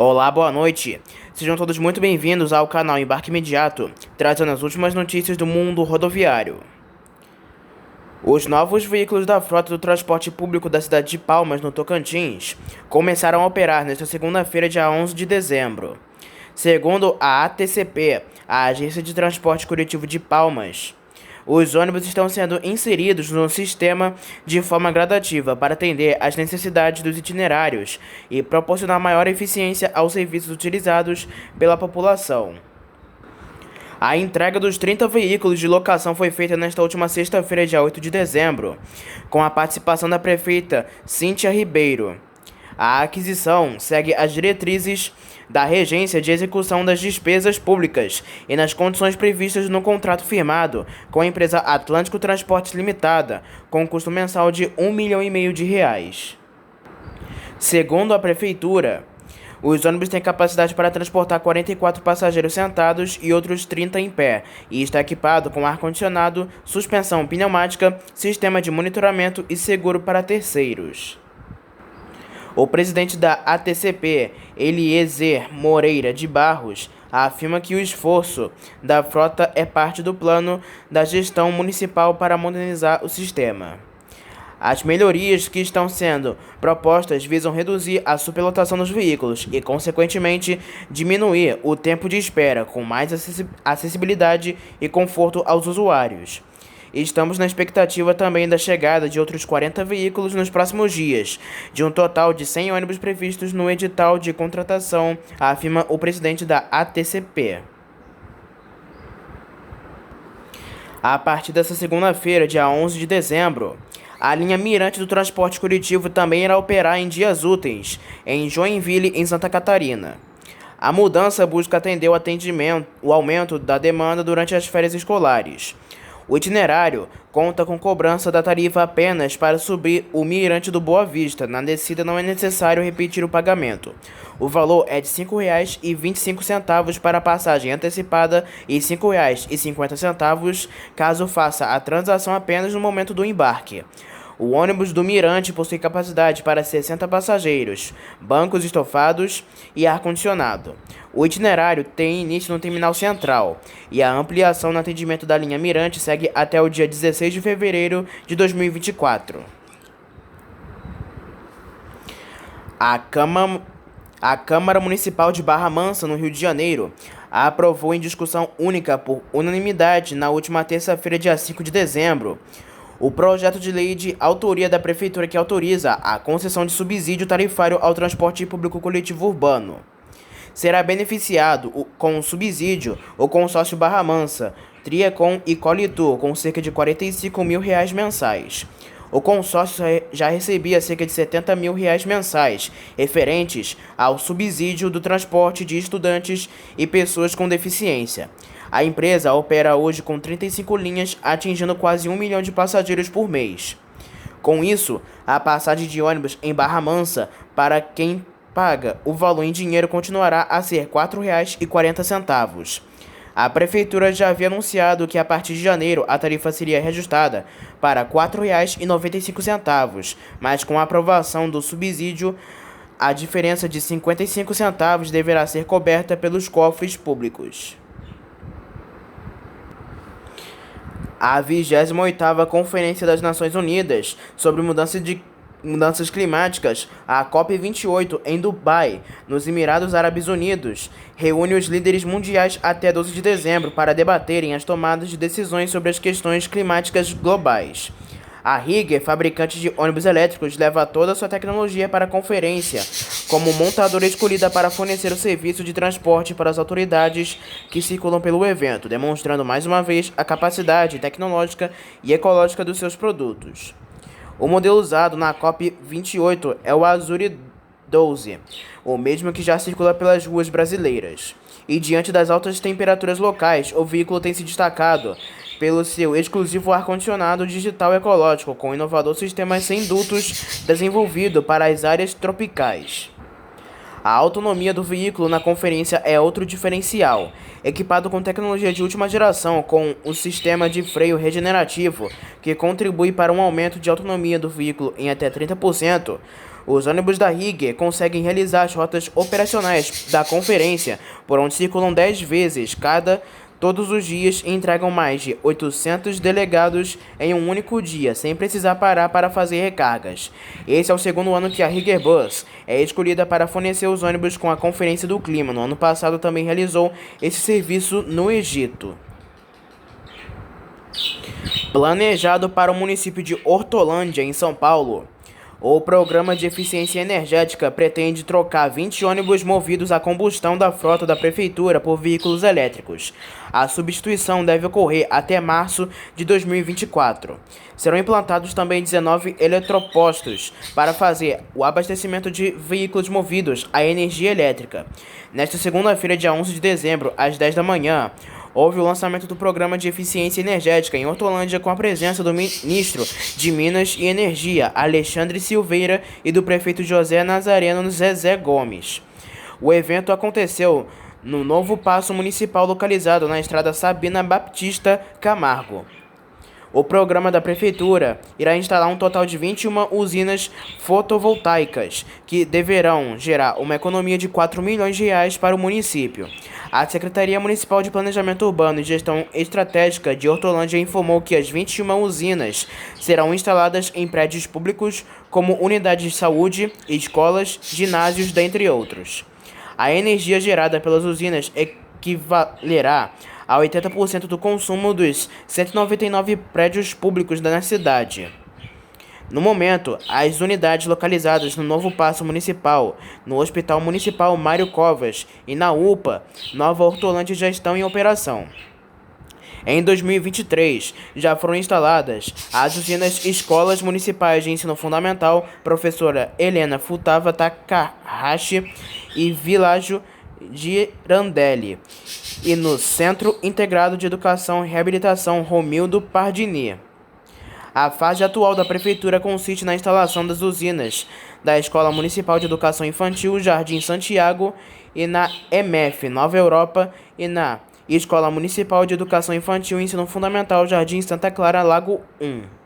Olá, boa noite. Sejam todos muito bem-vindos ao canal Embarque Imediato, trazendo as últimas notícias do mundo rodoviário. Os novos veículos da frota do transporte público da cidade de Palmas, no Tocantins, começaram a operar nesta segunda-feira, dia 11 de dezembro. Segundo a ATCP, a Agência de Transporte Coletivo de Palmas, os ônibus estão sendo inseridos no sistema de forma gradativa para atender às necessidades dos itinerários e proporcionar maior eficiência aos serviços utilizados pela população. A entrega dos 30 veículos de locação foi feita nesta última sexta-feira, dia 8 de dezembro, com a participação da prefeita Cíntia Ribeiro. A aquisição segue as diretrizes da Regência de Execução das Despesas Públicas e nas condições previstas no contrato firmado com a empresa Atlântico Transportes Limitada, com custo mensal de R$ 1,5 milhão. Segundo a Prefeitura, os ônibus têm capacidade para transportar 44 passageiros sentados e outros 30 em pé, e está equipado com ar-condicionado, suspensão pneumática, sistema de monitoramento e seguro para terceiros. O presidente da ATCP, Eliezer Moreira de Barros, afirma que o esforço da frota é parte do plano da gestão municipal para modernizar o sistema. As melhorias que estão sendo propostas visam reduzir a superlotação dos veículos e, consequentemente, diminuir o tempo de espera, com mais acessibilidade e conforto aos usuários. Estamos na expectativa também da chegada de outros 40 veículos nos próximos dias, de um total de 100 ônibus previstos no edital de contratação, afirma o presidente da ATCP. A partir dessa segunda-feira, dia 11 de dezembro, a linha Mirante do transporte coletivo também irá operar em dias úteis, em Joinville, em Santa Catarina. A mudança busca atender o aumento da demanda durante as férias escolares. O itinerário conta com cobrança da tarifa apenas para subir o Mirante do Boa Vista. Na descida não é necessário repetir o pagamento. O valor é de R$ 5,25 para a passagem antecipada e R$ 5,50 caso faça a transação apenas no momento do embarque. O ônibus do Mirante possui capacidade para 60 passageiros, bancos estofados e ar-condicionado. O itinerário tem início no terminal central e a ampliação no atendimento da linha Mirante segue até o dia 16 de fevereiro de 2024. A Câmara Municipal de Barra Mansa, no Rio de Janeiro, aprovou em discussão única por unanimidade na última terça-feira, dia 5 de dezembro, o projeto de lei de autoria da Prefeitura que autoriza a concessão de subsídio tarifário ao transporte público coletivo urbano. Será beneficiado com o subsídio o consórcio Barra Mansa, Triecom e Qualitur, com cerca de R$ 45 mil mensais. O consórcio já recebia cerca de R$ 70 mil mensais, referentes ao subsídio do transporte de estudantes e pessoas com deficiência. A empresa opera hoje com 35 linhas, atingindo quase 1 milhão de passageiros por mês. Com isso, a passagem de ônibus em Barra Mansa, para quem paga o valor em dinheiro, continuará a ser R$ 4,40. A Prefeitura já havia anunciado que a partir de janeiro a tarifa seria reajustada para R$ 4,95, mas com a aprovação do subsídio, a diferença de 55 centavos deverá ser coberta pelos cofres públicos. A 28ª Conferência das Nações Unidas sobre Mudanças Climáticas, a COP28, em Dubai, nos Emirados Árabes Unidos, reúne os líderes mundiais até 12 de dezembro para debaterem as tomadas de decisões sobre as questões climáticas globais. A Higger, fabricante de ônibus elétricos, leva toda a sua tecnologia para a conferência, como montadora escolhida para fornecer o serviço de transporte para as autoridades que circulam pelo evento, demonstrando mais uma vez a capacidade tecnológica e ecológica dos seus produtos. O modelo usado na COP28 é o Azure 12, o mesmo que já circula pelas ruas brasileiras. E diante das altas temperaturas locais, o veículo tem se destacado pelo seu exclusivo ar-condicionado digital ecológico, com um inovador sistema sem dutos desenvolvido para as áreas tropicais. A autonomia do veículo na conferência é outro diferencial. Equipado com tecnologia de última geração, com o sistema de freio regenerativo, que contribui para um aumento de autonomia do veículo em até 30%, Os ônibus da Riguer conseguem realizar as rotas operacionais da conferência, por onde circulam 10 vezes cada todos os dias e entregam mais de 800 delegados em um único dia, sem precisar parar para fazer recargas. Esse é o segundo ano que a Riguer Bus é escolhida para fornecer os ônibus com a Conferência do Clima. No ano passado também realizou esse serviço no Egito. Planejado para o município de Hortolândia, em São Paulo. O Programa de Eficiência Energética pretende trocar 20 ônibus movidos a combustão da frota da Prefeitura por veículos elétricos. A substituição deve ocorrer até março de 2024. Serão implantados também 19 eletropostos para fazer o abastecimento de veículos movidos a energia elétrica. Nesta segunda-feira, dia 11 de dezembro, às 10 da manhã, houve o lançamento do Programa de Eficiência Energética em Hortolândia com a presença do ministro de Minas e Energia, Alexandre Silveira, e do prefeito José Nazareno Zezé Gomes. O evento aconteceu no novo Paço Municipal localizado na estrada Sabina Baptista Camargo. O programa da Prefeitura irá instalar um total de 21 usinas fotovoltaicas, que deverão gerar uma economia de R$ 4 milhões para o município. A Secretaria Municipal de Planejamento Urbano e Gestão Estratégica de Hortolândia informou que as 21 usinas serão instaladas em prédios públicos como unidades de saúde, escolas, ginásios, dentre outros. A energia gerada pelas usinas equivalerá a 80% do consumo dos 199 prédios públicos da cidade. No momento, as unidades localizadas no novo Paço Municipal, no Hospital Municipal Mário Covas e na UPA Nova Hortolândia já estão em operação. Em 2023, já foram instaladas as usinas Escolas Municipais de Ensino Fundamental Professora Helena Futava Takahashi e Világio de Randelli, e no Centro Integrado de Educação e Reabilitação Romildo Pardini. A fase atual da Prefeitura consiste na instalação das usinas da Escola Municipal de Educação Infantil Jardim Santiago e na EMEF Nova Europa e na Escola Municipal de Educação Infantil e Ensino Fundamental Jardim Santa Clara Lago 1.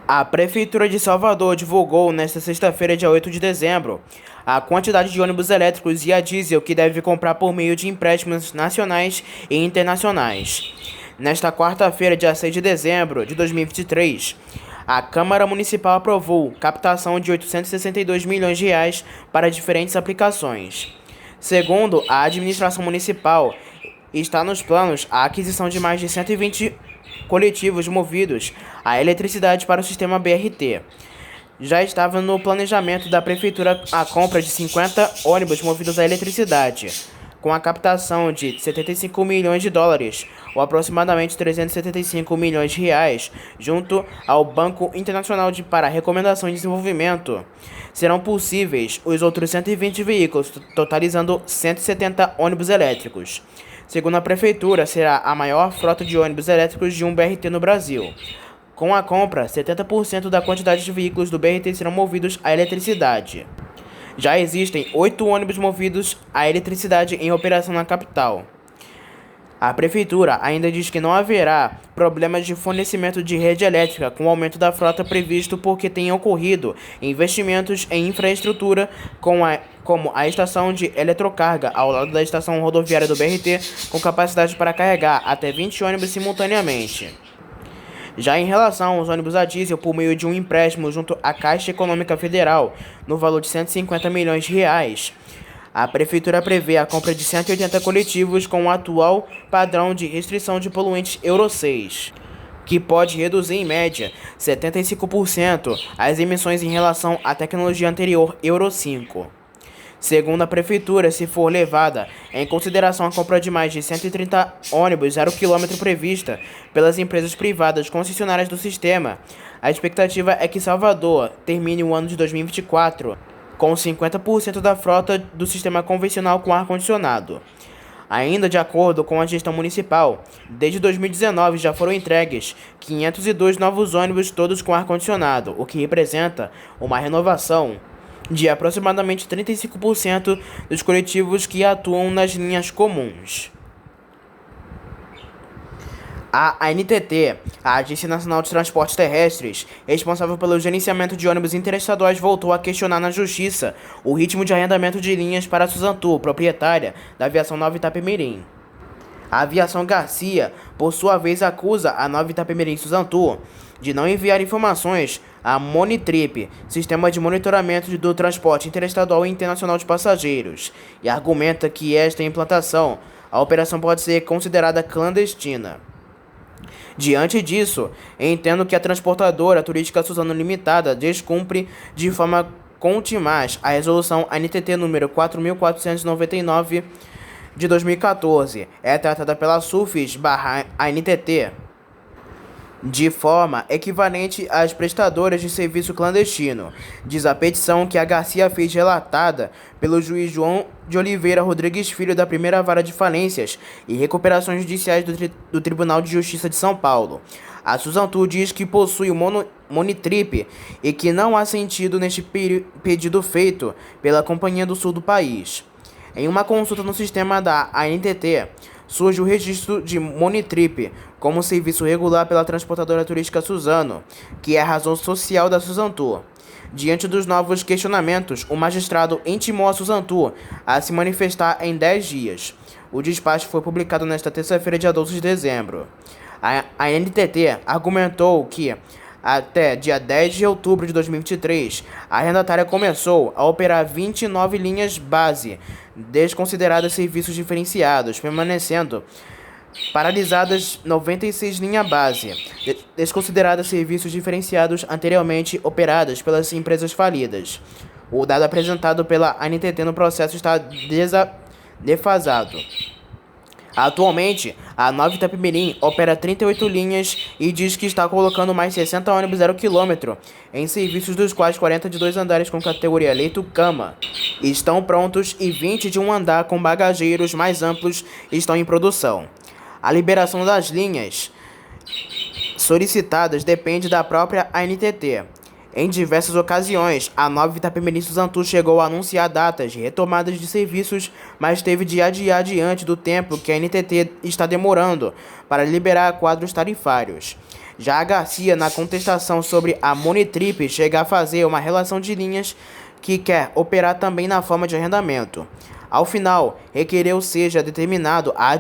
A Prefeitura de Salvador divulgou nesta sexta-feira, dia 8 de dezembro, a quantidade de ônibus elétricos e a diesel que deve comprar por meio de empréstimos nacionais e internacionais. Nesta quarta-feira, dia 6 de dezembro de 2023, a Câmara Municipal aprovou captação de R$ 862 milhões para diferentes aplicações. Segundo a administração municipal, está nos planos a aquisição de mais de 120 coletivos movidos a eletricidade para o sistema BRT. Já estava no planejamento da Prefeitura a compra de 50 ônibus movidos a eletricidade, com a captação de US$ 75 milhões, ou aproximadamente 375 milhões de reais, junto ao Banco Internacional para Recomendação e Desenvolvimento. Serão possíveis os outros 120 veículos, totalizando 170 ônibus elétricos. Segundo a Prefeitura, será a maior frota de ônibus elétricos de um BRT no Brasil. Com a compra, 70% da quantidade de veículos do BRT serão movidos à eletricidade. Já existem 8 ônibus movidos à eletricidade em operação na capital. A Prefeitura ainda diz que não haverá problemas de fornecimento de rede elétrica com o aumento da frota previsto porque tenham ocorrido investimentos em infraestrutura como a estação de eletrocarga ao lado da estação rodoviária do BRT, com capacidade para carregar até 20 ônibus simultaneamente. Já em relação aos ônibus a diesel, por meio de um empréstimo junto à Caixa Econômica Federal, no valor de R$ 150 milhões, a Prefeitura prevê a compra de 180 coletivos com o atual padrão de restrição de poluentes Euro 6, que pode reduzir em média 75% as emissões em relação à tecnologia anterior Euro 5. Segundo a Prefeitura, se for levada em consideração a compra de mais de 130 ônibus 0 km prevista pelas empresas privadas concessionárias do sistema, a expectativa é que Salvador termine o ano de 2024 com 50% da frota do sistema convencional com ar-condicionado. Ainda de acordo com a gestão municipal, desde 2019 já foram entregues 502 novos ônibus, todos com ar-condicionado, o que representa uma renovação de aproximadamente 35% dos coletivos que atuam nas linhas comuns. A ANTT, a Agência Nacional de Transportes Terrestres, responsável pelo gerenciamento de ônibus interestaduais, voltou a questionar na Justiça o ritmo de arrendamento de linhas para a Suzantur, proprietária da Aviação Nova Itapemirim. A Aviação Garcia, por sua vez, acusa a Nova Itapemirim Suzantur de não enviar informações à Monitrip, sistema de monitoramento do transporte interestadual e internacional de passageiros, e argumenta que esta implantação, a operação pode ser considerada clandestina. Diante disso, entendo que a transportadora turística Suzano Limitada descumpre de forma contumaz a resolução ANTT número 4.499 de 2014. É tratada pela SUFES/ANTT de forma equivalente às prestadoras de serviço clandestino, diz a petição que a Garcia fez, relatada pelo juiz João de Oliveira Rodrigues Filho da Primeira Vara de Falências e Recuperações Judiciais do Tribunal de Justiça de São Paulo. A Suzantur diz que possui o Monitrip e que não há sentido neste pedido feito pela Companhia do Sul do país. Em uma consulta no sistema da ANTT, surge o registro de Monitrip como serviço regular pela transportadora turística Suzano, que é a razão social da Suzantur. Diante dos novos questionamentos, o magistrado intimou a Suzantur a se manifestar em 10 dias. O despacho foi publicado nesta terça-feira, dia 12 de dezembro. A ANTT argumentou que, até dia 10 de outubro de 2023, a arrendatária começou a operar 29 linhas base, desconsideradas serviços diferenciados, permanecendo paralisadas 96 linhas base, desconsideradas serviços diferenciados anteriormente operadas pelas empresas falidas. O dado apresentado pela ANTT no processo está defasado. Atualmente, a Nova Itapemirim opera 38 linhas e diz que está colocando mais 60 ônibus 0 km em serviços, dos quais 40 de 2 andares com categoria leito-cama estão prontos e 20 de um andar com bagageiros mais amplos estão em produção. A liberação das linhas solicitadas depende da própria ANTT. Em diversas ocasiões, a Nova Itapemirim Suzantur chegou a anunciar datas de retomadas de serviços, mas teve de adiar diante do tempo que a ANTT está demorando para liberar quadros tarifários. Já a Garcia, na contestação sobre a Monitrip, chega a fazer uma relação de linhas que quer operar também na forma de arrendamento. Ao final, requereu seja determinado à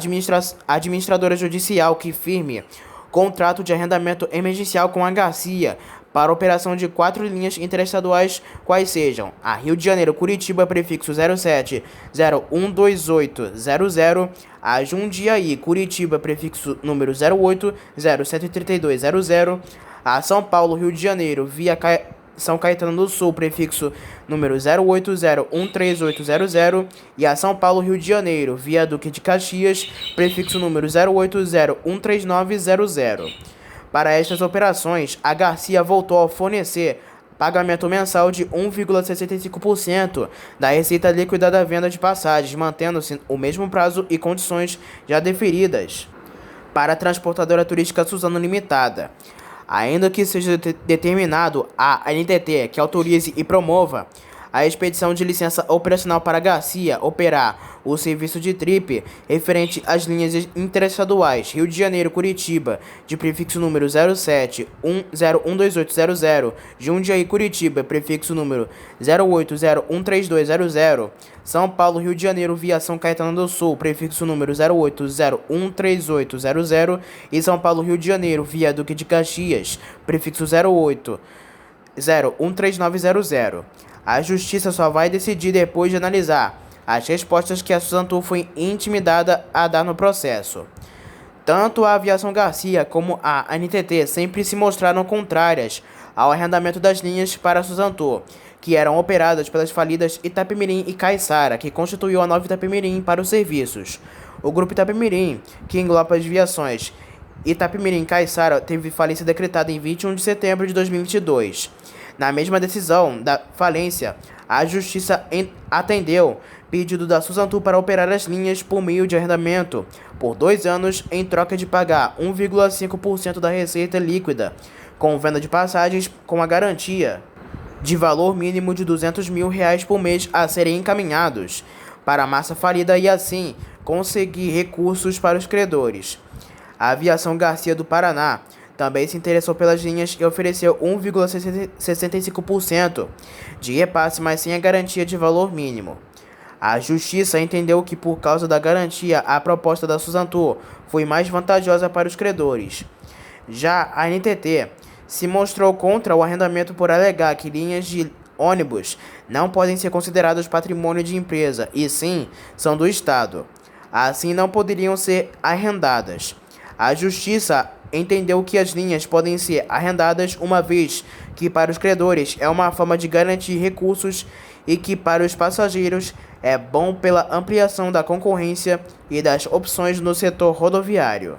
administradora judicial que firme contrato de arrendamento emergencial com a Garcia para a operação de 4 linhas interestaduais, quais sejam a Rio de Janeiro Curitiba, prefixo 07012800, a Jundiaí Curitiba, prefixo número 080732200, a São Paulo Rio de Janeiro via São Caetano do Sul, prefixo número 080138800, e a São Paulo Rio de Janeiro via Duque de Caxias, prefixo número 080133900. Para estas operações, a Garcia voltou a fornecer pagamento mensal de 1,65% da receita líquida da venda de passagens, mantendo-se o mesmo prazo e condições já deferidas para a transportadora turística Suzano Limitada. Ainda que seja determinado a ANTT que autorize e promova a expedição de licença operacional para a Garcia operar o serviço de trip referente às linhas interestaduais Rio de Janeiro Curitiba, de prefixo número 0712800, Jundiaí Curitiba, prefixo número 080132200, São Paulo Rio de Janeiro via São Caetano do Sul, prefixo número 080138800, e São Paulo Rio de Janeiro via Duque de Caxias, prefixo 080133900. A Justiça só vai decidir depois de analisar as respostas que a Suzantur foi intimidada a dar no processo. Tanto a Aviação Garcia como a ANTT sempre se mostraram contrárias ao arrendamento das linhas para a Suzantur, que eram operadas pelas falidas Itapemirim e Caiçara, que constituiu a Nova Itapemirim para os serviços. O Grupo Itapemirim, que engloba as viações Itapemirim e Caiçara, teve falência decretada em 21 de setembro de 2022. Na mesma decisão da falência, a Justiça atendeu pedido da Suzantur para operar as linhas por meio de arrendamento por 2 anos em troca de pagar 1,5% da receita líquida, com venda de passagens com a garantia de valor mínimo de R$200 mil por mês a serem encaminhados para a massa falida e assim conseguir recursos para os credores. A Aviação Garcia do Paraná também se interessou pelas linhas e ofereceu 1,65% de repasse, mas sem a garantia de valor mínimo. A Justiça entendeu que, por causa da garantia, a proposta da Suzantur foi mais vantajosa para os credores. Já a NTT se mostrou contra o arrendamento por alegar que linhas de ônibus não podem ser consideradas patrimônio de empresa, e sim são do Estado. Assim, não poderiam ser arrendadas. A Justiça entendeu que as linhas podem ser arrendadas uma vez que para os credores é uma forma de garantir recursos e que para os passageiros é bom pela ampliação da concorrência e das opções no setor rodoviário.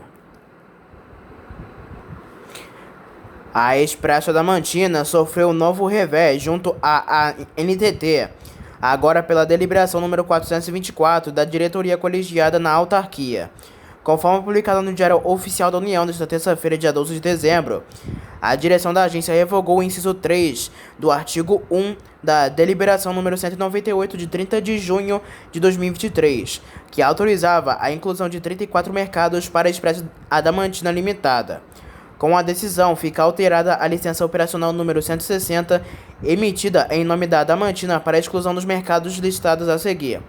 A Expresso Adamantina sofreu um novo revés junto à NTT, agora pela deliberação número 424 da diretoria colegiada na autarquia. Conforme publicado no Diário Oficial da União desta terça-feira, dia 12 de dezembro, a direção da agência revogou o inciso 3 do artigo 1 da deliberação número 198 de 30 de junho de 2023, que autorizava a inclusão de 34 mercados para a Expresso Adamantina Limitada. Com a decisão, fica alterada a licença operacional número 160, emitida em nome da Adamantina para a exclusão dos mercados listados a seguir.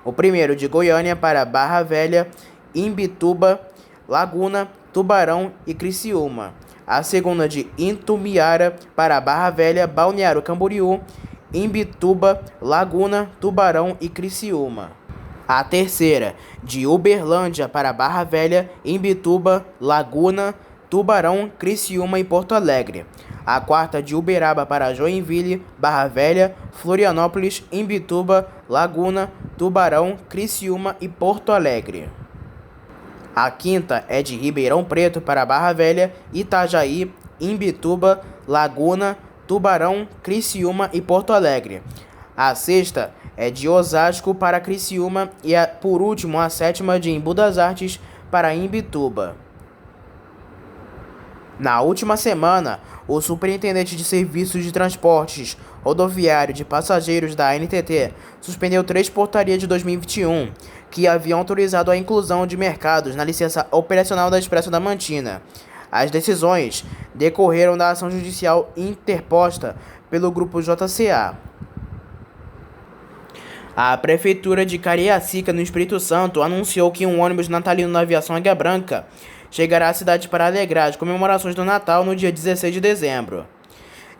O primeiro de Goiânia para Barra Velha, Imbituba, Laguna, Tubarão e Criciúma. A segunda de Itumbiara para Barra Velha, Balneário Camboriú, Imbituba, Laguna, Tubarão e Criciúma. A terceira de Uberlândia para Barra Velha, Imbituba, Laguna, Tubarão, Criciúma e Porto Alegre. A quarta de Uberaba para Joinville, Barra Velha, Florianópolis, Imbituba, Laguna, Tubarão, Criciúma e Porto Alegre. A quinta é de Ribeirão Preto para Barra Velha, Itajaí, Imbituba, Laguna, Tubarão, Criciúma e Porto Alegre. A sexta é de Osasco para Criciúma e, por último, a sétima de Embu das Artes para Imbituba. Na última semana, o Superintendente de Serviços de Transportes Rodoviário de Passageiros da ANTT suspendeu 3 portarias de 2021 que haviam autorizado a inclusão de mercados na licença operacional da Expresso Adamantina. As decisões decorreram da ação judicial interposta pelo Grupo JCA. A Prefeitura de Cariacica, no Espírito Santo, anunciou que um ônibus natalino da Aviação Águia Branca chegará à cidade para alegrar as comemorações do Natal no dia 16 de dezembro.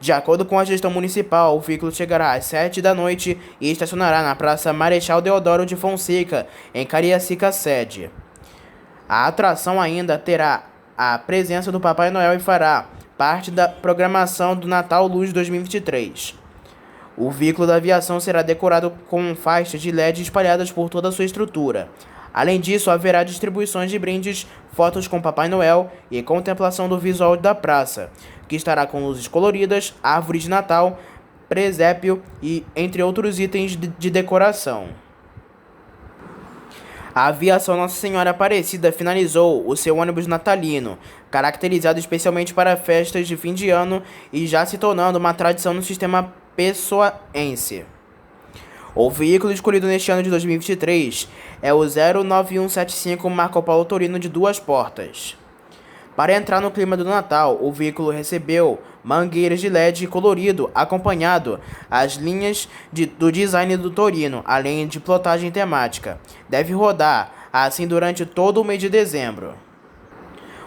De acordo com a gestão municipal, o veículo chegará às 7 da noite e estacionará na Praça Marechal Deodoro de Fonseca, em Cariacica sede. A atração ainda terá a presença do Papai Noel e fará parte da programação do Natal Luz 2023. O veículo da aviação será decorado com faixas de LED espalhadas por toda a sua estrutura. Além disso, haverá distribuições de brindes, fotos com Papai Noel e contemplação do visual da praça, que estará com luzes coloridas, árvore de Natal, presépio e entre outros itens de decoração. A Aviação Nossa Senhora Aparecida finalizou o seu ônibus natalino, caracterizado especialmente para festas de fim de ano e já se tornando uma tradição no sistema pessoense. O veículo escolhido neste ano de 2023 é o 09175 Marco Polo Torino de 2 portas. Para entrar no clima do Natal, o veículo recebeu mangueiras de LED colorido, acompanhado as linhas do design do Torino, além de plotagem temática. Deve rodar assim durante todo o mês de dezembro.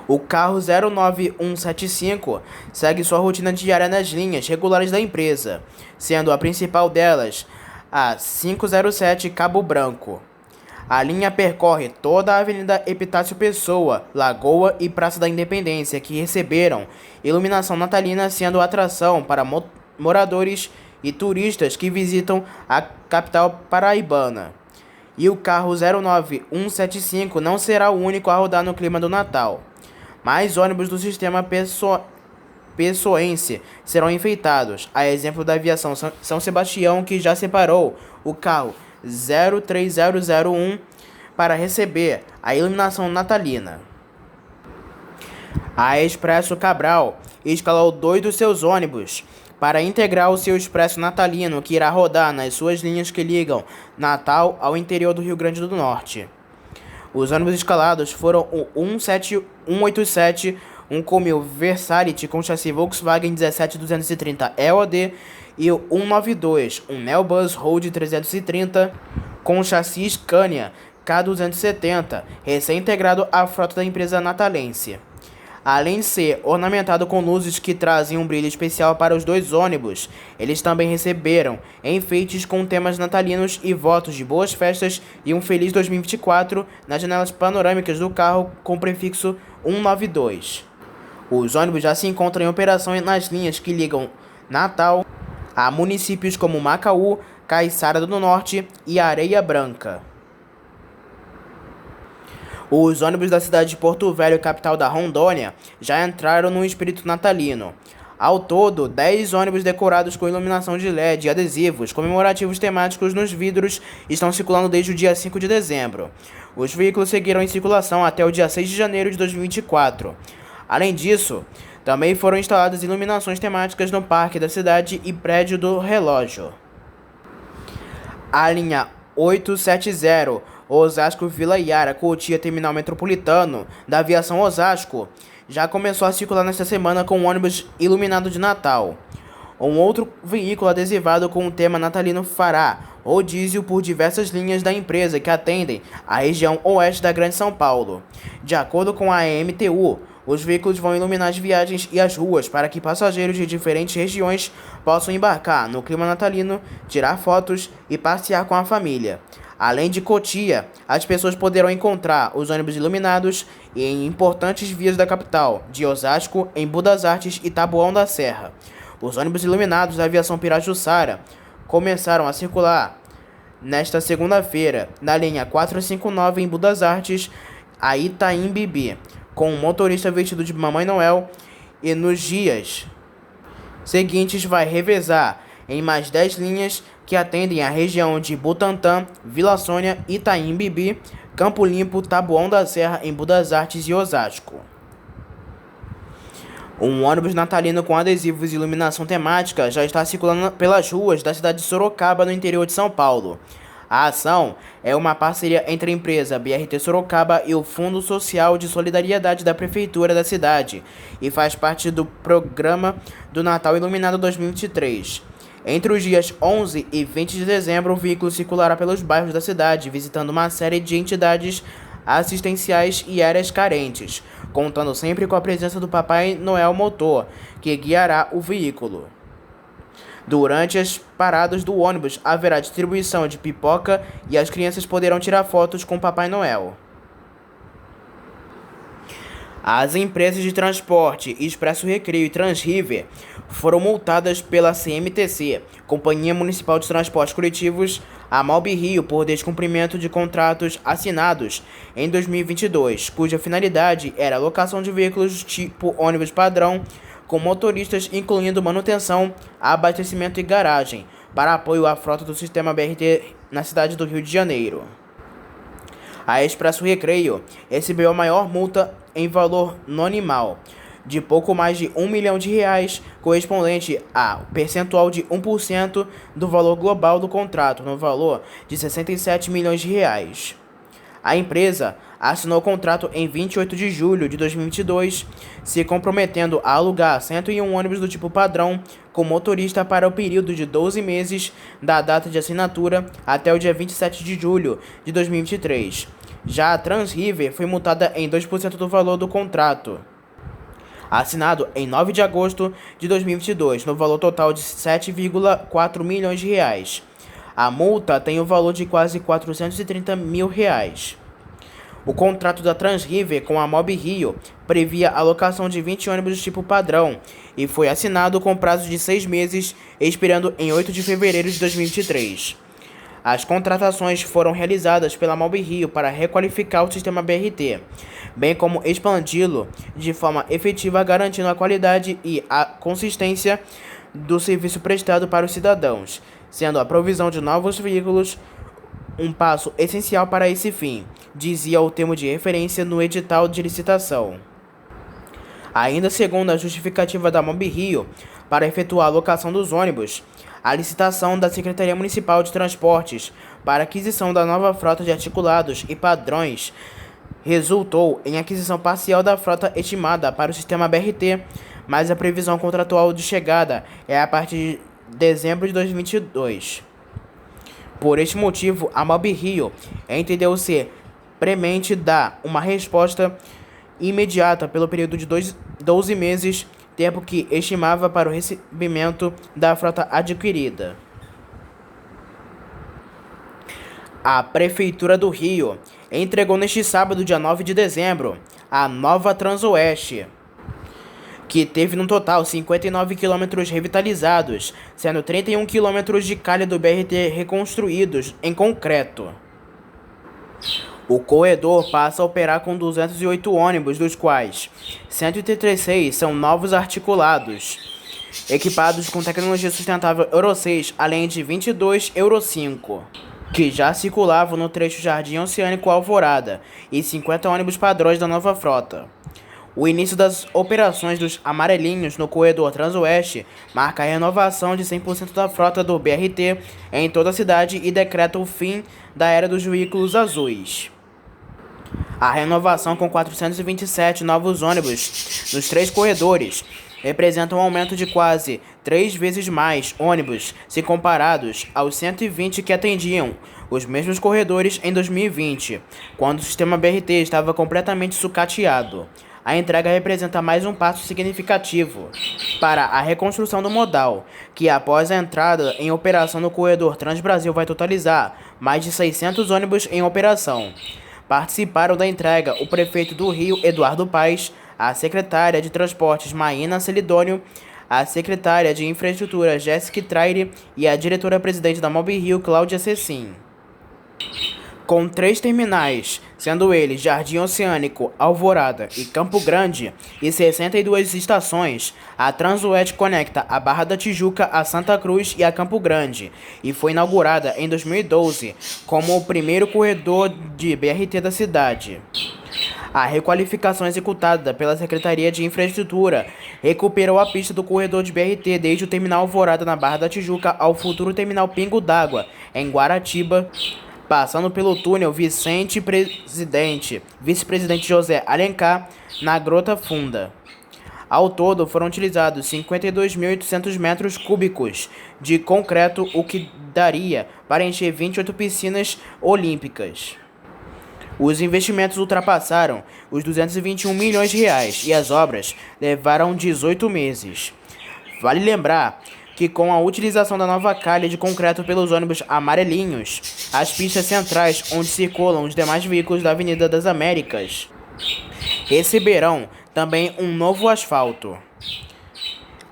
O carro 09175 segue sua rotina diária nas linhas regulares da empresa, sendo a principal delas a 507 Cabo Branco. A linha percorre toda a Avenida Epitácio Pessoa, Lagoa e Praça da Independência, que receberam iluminação natalina, sendo atração para moradores e turistas que visitam a capital paraibana. E o carro 09175 não será o único a rodar no clima do Natal. Mais ônibus do sistema pessoense serão enfeitados, a exemplo da Aviação São Sebastião, que já separou o carro 03001 para receber a iluminação natalina. A Expresso Cabral escalou 2 dos seus ônibus para integrar o seu expresso natalino, que irá rodar nas suas linhas que ligam Natal ao interior do Rio Grande do Norte. Os ônibus escalados foram o 187, um Comil Versailles com chassi Volkswagen 17230 EOD e o 192, um Neobus Road 330 com chassi Scania K270, recém-integrado à frota da empresa natalense. Além de ser ornamentado com luzes que trazem um brilho especial para os dois ônibus, eles também receberam enfeites com temas natalinos e votos de boas festas e um feliz 2024 nas janelas panorâmicas do carro com prefixo 192. Os ônibus já se encontram em operação nas linhas que ligam Natal a municípios como Macaú, Caiçara do Norte e Areia Branca. Os ônibus da cidade de Porto Velho, capital da Rondônia, já entraram no espírito natalino. Ao todo, 10 ônibus decorados com iluminação de LED e adesivos comemorativos temáticos nos vidros estão circulando desde o dia 5 de dezembro. Os veículos seguiram em circulação até o dia 6 de janeiro de 2024. Além disso, também foram instaladas iluminações temáticas no parque da cidade e prédio do relógio. A linha 870 Osasco Vila Yara, Cotia Terminal Metropolitano da Aviação Osasco, já começou a circular nesta semana com um ônibus iluminado de Natal. Um outro veículo adesivado com o tema natalino fará rodízio por diversas linhas da empresa que atendem a região oeste da Grande São Paulo. De acordo com a EMTU, os veículos vão iluminar as viagens e as ruas para que passageiros de diferentes regiões possam embarcar no clima natalino, tirar fotos e passear com a família. Além de Cotia, as pessoas poderão encontrar os ônibus iluminados em importantes vias da capital, de Osasco, Embu das Artes e Taboão da Serra. Os ônibus iluminados da aviação Pirajussara começaram a circular nesta segunda-feira na linha 459 Embu das Artes a Itaim Bibi, com um motorista vestido de Mamãe Noel, e nos dias seguintes vai revezar em mais 10 linhas que atendem a região de Butantã, Vila Sônia, Itaim Bibi, Campo Limpo, Taboão da Serra, Embu das Artes e Osasco. Um ônibus natalino com adesivos e iluminação temática já está circulando pelas ruas da cidade de Sorocaba, no interior de São Paulo. A ação é uma parceria entre a empresa BRT Sorocaba e o Fundo Social de Solidariedade da Prefeitura da cidade e faz parte do programa do Natal Iluminado 2023. Entre os dias 11 e 20 de dezembro, o veículo circulará pelos bairros da cidade, visitando uma série de entidades assistenciais e áreas carentes, contando sempre com a presença do Papai Noel Motor, que guiará o veículo. Durante as paradas do ônibus, haverá distribuição de pipoca e as crianças poderão tirar fotos com Papai Noel. As empresas de transporte Expresso Recreio e Transriver foram multadas pela CMTC, Companhia Municipal de Transportes Coletivos, a Malbi Rio, por descumprimento de contratos assinados em 2022, cuja finalidade era a locação de veículos tipo ônibus padrão, com motoristas incluindo manutenção, abastecimento e garagem, para apoio à frota do sistema BRT na cidade do Rio de Janeiro. A Expresso Recreio recebeu a maior multa em valor nominal, de pouco mais de R$1 milhão, correspondente a percentual de 1% do valor global do contrato, no valor de R$67 milhões. A empresa assinou o contrato em 28 de julho de 2022, se comprometendo a alugar 101 ônibus do tipo padrão com motorista para o período de 12 meses da data de assinatura até o dia 27 de julho de 2023. Já a Transriver foi multada em 2% do valor do contrato, assinado em 9 de agosto de 2022, no valor total de R$7,4 milhões. A multa tem o valor de quase R$430 mil. O contrato da Transriver com a Mob Rio previa a alocação de 20 ônibus do tipo padrão e foi assinado com prazo de 6 meses, expirando em 8 de fevereiro de 2023. As contratações foram realizadas pela Mob Rio para requalificar o sistema BRT, bem como expandi-lo de forma efetiva, garantindo a qualidade e a consistência do serviço prestado para os cidadãos, sendo a provisão de novos veículos um passo essencial para esse fim, dizia o termo de referência no edital de licitação. Ainda segundo a justificativa da Mob Rio para efetuar a locação dos ônibus, a licitação da Secretaria Municipal de Transportes para aquisição da nova frota de articulados e padrões resultou em aquisição parcial da frota estimada para o sistema BRT, mas a previsão contratual de chegada é a partir de dezembro de 2022. Por este motivo, a MobiRio entendeu ser premente dar uma resposta imediata pelo período de 12 meses, tempo que estimava para o recebimento da frota adquirida. A Prefeitura do Rio entregou neste sábado, dia 9 de dezembro, a nova Transoeste, que teve no total 59 quilômetros revitalizados, sendo 31 quilômetros de calha do BRT reconstruídos em concreto. O corredor passa a operar com 208 ônibus, dos quais 136 são novos articulados, equipados com tecnologia sustentável Euro 6, além de 22 Euro 5, que já circulavam no trecho Jardim Oceânico Alvorada, e 50 ônibus padrões da nova frota. O início das operações dos amarelinhos no corredor Transoeste marca a renovação de 100% da frota do BRT em toda a cidade e decreta o fim da era dos veículos azuis. A renovação com 427 novos ônibus nos 3 corredores representa um aumento de quase 3 vezes mais ônibus se comparados aos 120 que atendiam os mesmos corredores em 2020, quando o sistema BRT estava completamente sucateado. A entrega representa mais um passo significativo para a reconstrução do modal, que após a entrada em operação no corredor Transbrasil vai totalizar mais de 600 ônibus em operação. Participaram da entrega o prefeito do Rio, Eduardo Paes, a secretária de Transportes, Maína Celidônio, a secretária de Infraestrutura, Jéssica Traire, e a diretora-presidente da MobiRio, Cláudia Cecim. Com 3 terminais, sendo eles Jardim Oceânico, Alvorada e Campo Grande, e 62 estações, a Transoeste conecta a Barra da Tijuca a Santa Cruz e a Campo Grande, e foi inaugurada em 2012 como o primeiro corredor de BRT da cidade. A requalificação executada pela Secretaria de Infraestrutura recuperou a pista do corredor de BRT desde o terminal Alvorada na Barra da Tijuca ao futuro terminal Pingo d'Água, em Guaratiba, passando pelo túnel vice-presidente José Alencar, na Grota Funda. Ao todo, foram utilizados 52.800 metros cúbicos de concreto, o que daria para encher 28 piscinas olímpicas. Os investimentos ultrapassaram os 221 milhões de reais e as obras levaram 18 meses. Vale lembrar que com a utilização da nova calha de concreto pelos ônibus amarelinhos, as pistas centrais onde circulam os demais veículos da Avenida das Américas receberão também um novo asfalto.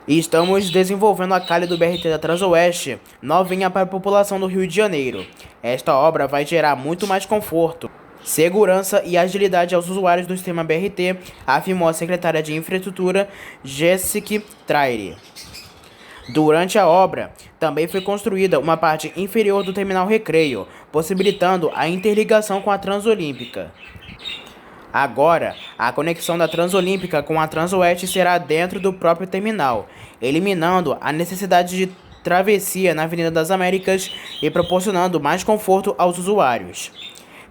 E estamos desenvolvendo a calha do BRT da Transoeste novinha para a população do Rio de Janeiro. Esta obra vai gerar muito mais conforto, segurança e agilidade aos usuários do sistema BRT, afirmou a secretária de Infraestrutura, Jéssica Traire. Durante a obra, também foi construída uma parte inferior do terminal Recreio, possibilitando a interligação com a Transolímpica. Agora, a conexão da Transolímpica com a Transoeste será dentro do próprio terminal, eliminando a necessidade de travessia na Avenida das Américas e proporcionando mais conforto aos usuários.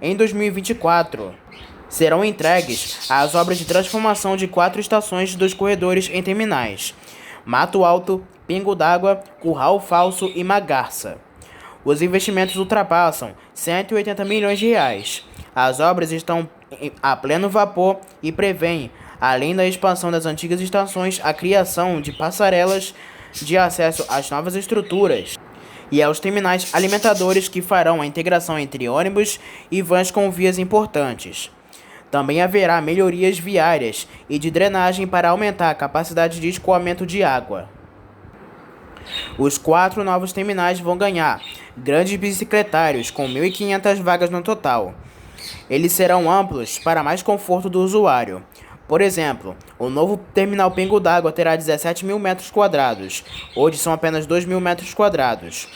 Em 2024, serão entregues as obras de transformação de 4 estações dos corredores em terminais: Mato Alto, Pingo d'Água, Curral Falso e Magarça. Os investimentos ultrapassam 180 milhões de reais. As obras estão a pleno vapor e prevêem, além da expansão das antigas estações, a criação de passarelas de acesso às novas estruturas e aos terminais alimentadores que farão a integração entre ônibus e vans com vias importantes. Também haverá melhorias viárias e de drenagem para aumentar a capacidade de escoamento de água. Os 4 novos terminais vão ganhar grandes bicicletários com 1.500 vagas no total. Eles serão amplos para mais conforto do usuário. Por exemplo, o novo terminal Pingo d'Água terá 17.000 metros quadrados. Hoje são apenas 2.000 metros quadrados.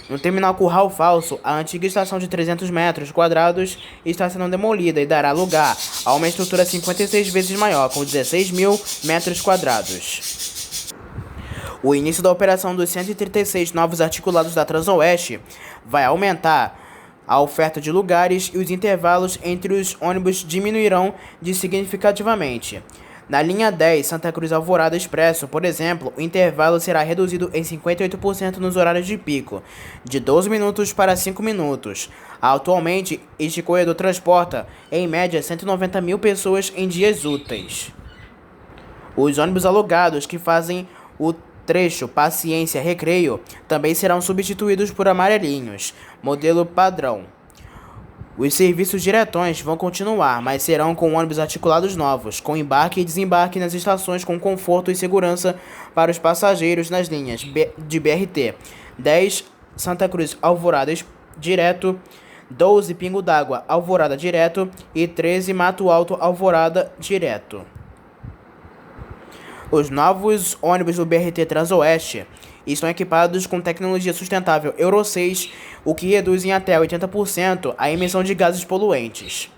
No terminal Curral Falso, a antiga estação de 300 metros quadrados está sendo demolida e dará lugar a uma estrutura 56 vezes maior, com 16.000 metros quadrados. O início da operação dos 136 novos articulados da Transoeste vai aumentar A oferta de lugares e os intervalos entre os ônibus diminuirão significativamente. Na linha 10, Santa Cruz Alvorada Expresso, por exemplo, o intervalo será reduzido em 58% nos horários de pico, de 12 minutos para 5 minutos. Atualmente, este corredor transporta, em média, 190 mil pessoas em dias úteis. Os ônibus alugados que fazem o trecho Paciência-Recreio também serão substituídos por amarelinhos, modelo padrão. Os serviços diretões vão continuar, mas serão com ônibus articulados novos, com embarque e desembarque nas estações com conforto e segurança para os passageiros nas linhas de BRT 10 Santa Cruz Alvorada Direto, 12 Pingo d'Água Alvorada Direto e 13 Mato Alto Alvorada Direto. Os novos ônibus do BRT Transoeste estão equipados com tecnologia sustentável Euro 6, o que reduz em até 80% a emissão de gases poluentes.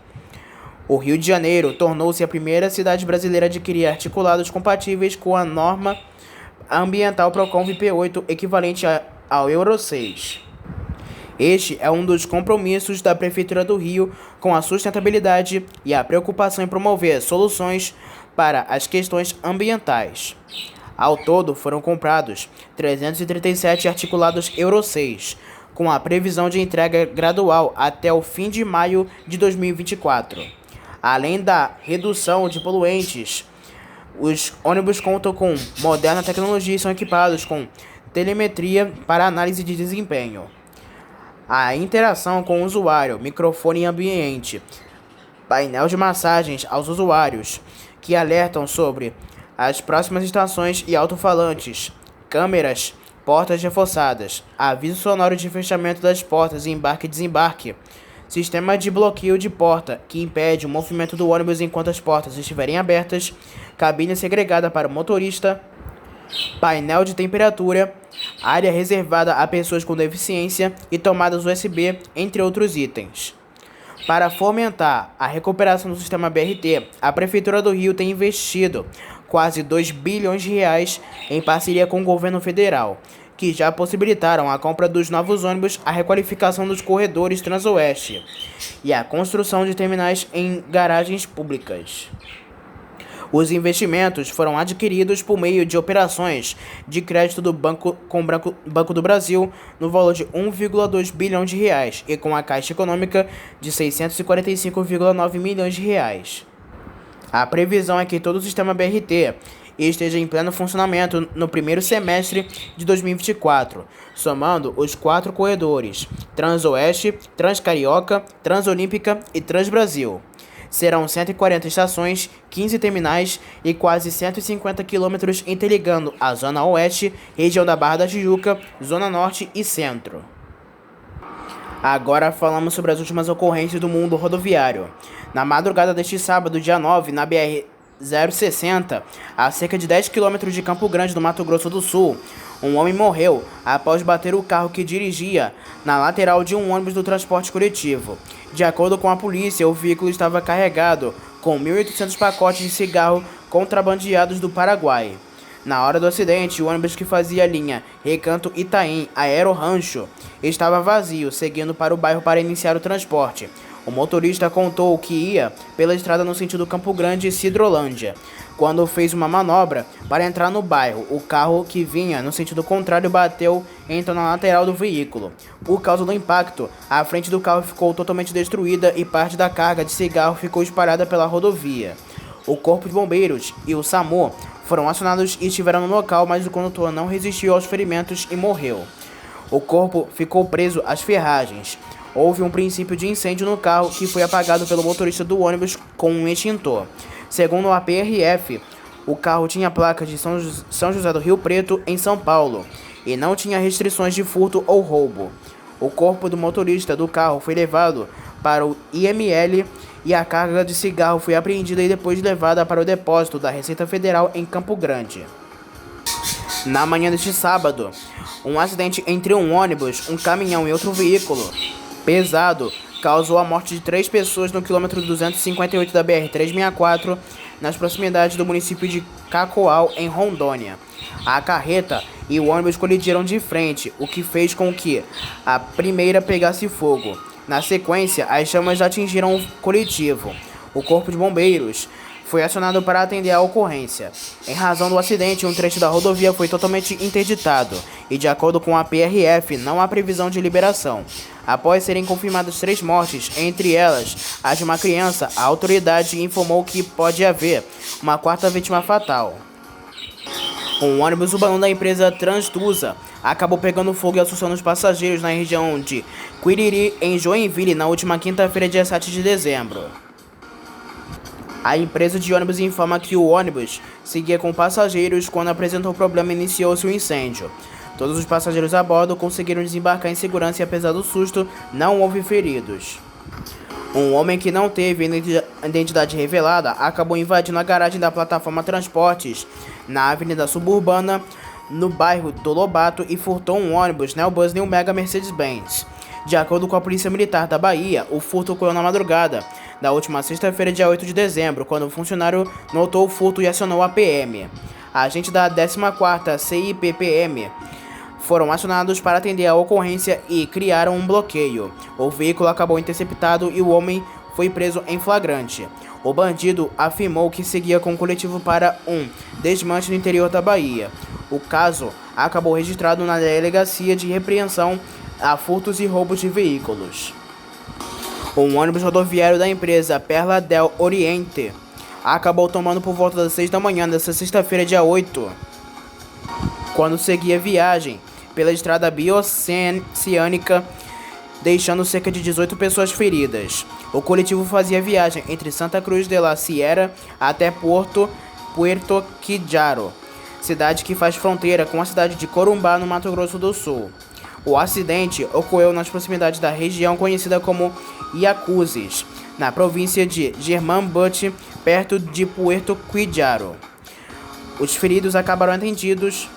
O Rio de Janeiro tornou-se a primeira cidade brasileira a adquirir articulados compatíveis com a norma ambiental Procon P8, equivalente ao Euro 6. Este é um dos compromissos da Prefeitura do Rio com a sustentabilidade e a preocupação em promover soluções para as questões ambientais. Ao todo, foram comprados 337 articulados Euro 6, com a previsão de entrega gradual até o fim de maio de 2024. Além da redução de poluentes, os ônibus contam com moderna tecnologia e são equipados com telemetria para análise de desempenho. A interação com o usuário, microfone ambiente, painel de massagens aos usuários, que alertam sobre as próximas estações e alto-falantes, câmeras, portas reforçadas, aviso sonoro de fechamento das portas e embarque e desembarque, sistema de bloqueio de porta, que impede o movimento do ônibus enquanto as portas estiverem abertas, cabine segregada para o motorista, painel de temperatura, área reservada a pessoas com deficiência e tomadas USB, entre outros itens. Para fomentar a recuperação do sistema BRT, a Prefeitura do Rio tem investido quase 2 bilhões de reais em parceria com o governo federal, que já possibilitaram a compra dos novos ônibus, a requalificação dos corredores Transoeste e a construção de terminais em garagens públicas. Os investimentos foram adquiridos por meio de operações de crédito do Banco do Brasil no valor de 1,2 bilhão de reais e com a Caixa Econômica de 645,9 milhões de reais. A previsão é que todo o sistema BRT esteja em pleno funcionamento no primeiro semestre de 2024, somando os 4 corredores Transoeste, Transcarioca, Transolímpica e Transbrasil. Serão 140 estações, 15 terminais e quase 150 quilômetros interligando a Zona Oeste, região da Barra da Tijuca, Zona Norte e Centro. Agora falamos sobre as últimas ocorrências do mundo rodoviário. Na madrugada deste sábado, dia 9, na BR-060, a cerca de 10 quilômetros de Campo Grande, no Mato Grosso do Sul, um homem morreu após bater o carro que dirigia na lateral de um ônibus do transporte coletivo. De acordo com a polícia, o veículo estava carregado com 1.800 pacotes de cigarro contrabandeados do Paraguai. Na hora do acidente, o ônibus que fazia a linha Recanto Itaim Aero Rancho estava vazio, seguindo para o bairro para iniciar o transporte. O motorista contou que ia pela estrada no sentido Campo Grande e Sidrolândia. Quando fez uma manobra para entrar no bairro, o carro que vinha no sentido contrário bateu então na lateral do veículo. Por causa do impacto, a frente do carro ficou totalmente destruída e parte da carga de cigarro ficou espalhada pela rodovia. O Corpo de Bombeiros e o SAMU foram acionados e estiveram no local, mas o condutor não resistiu aos ferimentos e morreu. O corpo ficou preso às ferragens. Houve um princípio de incêndio no carro que foi apagado pelo motorista do ônibus com um extintor. Segundo a PRF, o carro tinha placa de São José do Rio Preto, em São Paulo, e não tinha restrições de furto ou roubo. O corpo do motorista do carro foi levado para o IML e a carga de cigarro foi apreendida e depois levada para o depósito da Receita Federal em Campo Grande. Na manhã deste sábado, um acidente entre um ônibus, um caminhão e outro veículo pesado causou a morte de 3 pessoas no quilômetro 258 da BR-364, nas proximidades do município de Cacoal, em Rondônia. A carreta e o ônibus colidiram de frente, o que fez com que a primeira pegasse fogo. Na sequência, as chamas atingiram o coletivo. O corpo de bombeiros foi acionado para atender a ocorrência. Em razão do acidente, um trecho da rodovia foi totalmente interditado e, de acordo com a PRF, não há previsão de liberação. Após serem confirmadas 3 mortes, entre elas a de uma criança, a autoridade informou que pode haver uma 4ª vítima fatal. Um ônibus urbano da empresa Transdusa acabou pegando fogo e assustando os passageiros na região de Quiriri, em Joinville, na última quinta-feira, dia 7 de dezembro. A empresa de ônibus informa que o ônibus seguia com passageiros quando apresentou problema e iniciou-se o incêndio. Todos os passageiros a bordo conseguiram desembarcar em segurança e, apesar do susto, não houve feridos. Um homem que não teve identidade revelada acabou invadindo a garagem da plataforma Transportes na Avenida Suburbana, no bairro do Lobato, e furtou um ônibus Neobus New Mega Mercedes-Benz. De acordo com a Polícia Militar da Bahia, o furto ocorreu na madrugada da última sexta-feira, dia 8 de dezembro, quando o funcionário notou o furto e acionou a PM. Agentes da 14ª CIPPM foram acionados para atender a ocorrência e criaram um bloqueio. O veículo acabou interceptado e o homem foi preso em flagrante. O bandido afirmou que seguia com o coletivo para um desmanche no interior da Bahia. O caso acabou registrado na Delegacia de Repreensão a Furtos e Roubos de Veículos. Um ônibus rodoviário da empresa Perla del Oriente acabou tomando por volta das 6 da manhã desta sexta-feira, dia 8, quando seguia viagem pela estrada bioceânica, deixando cerca de 18 pessoas feridas. O coletivo fazia viagem entre Santa Cruz de la Sierra até Puerto Quijaro, cidade que faz fronteira com a cidade de Corumbá, no Mato Grosso do Sul. O acidente ocorreu nas proximidades da região conhecida como Iacuzes, na província de Germán-Butt, perto de Puerto Quijaro. Os feridos acabaram atendidos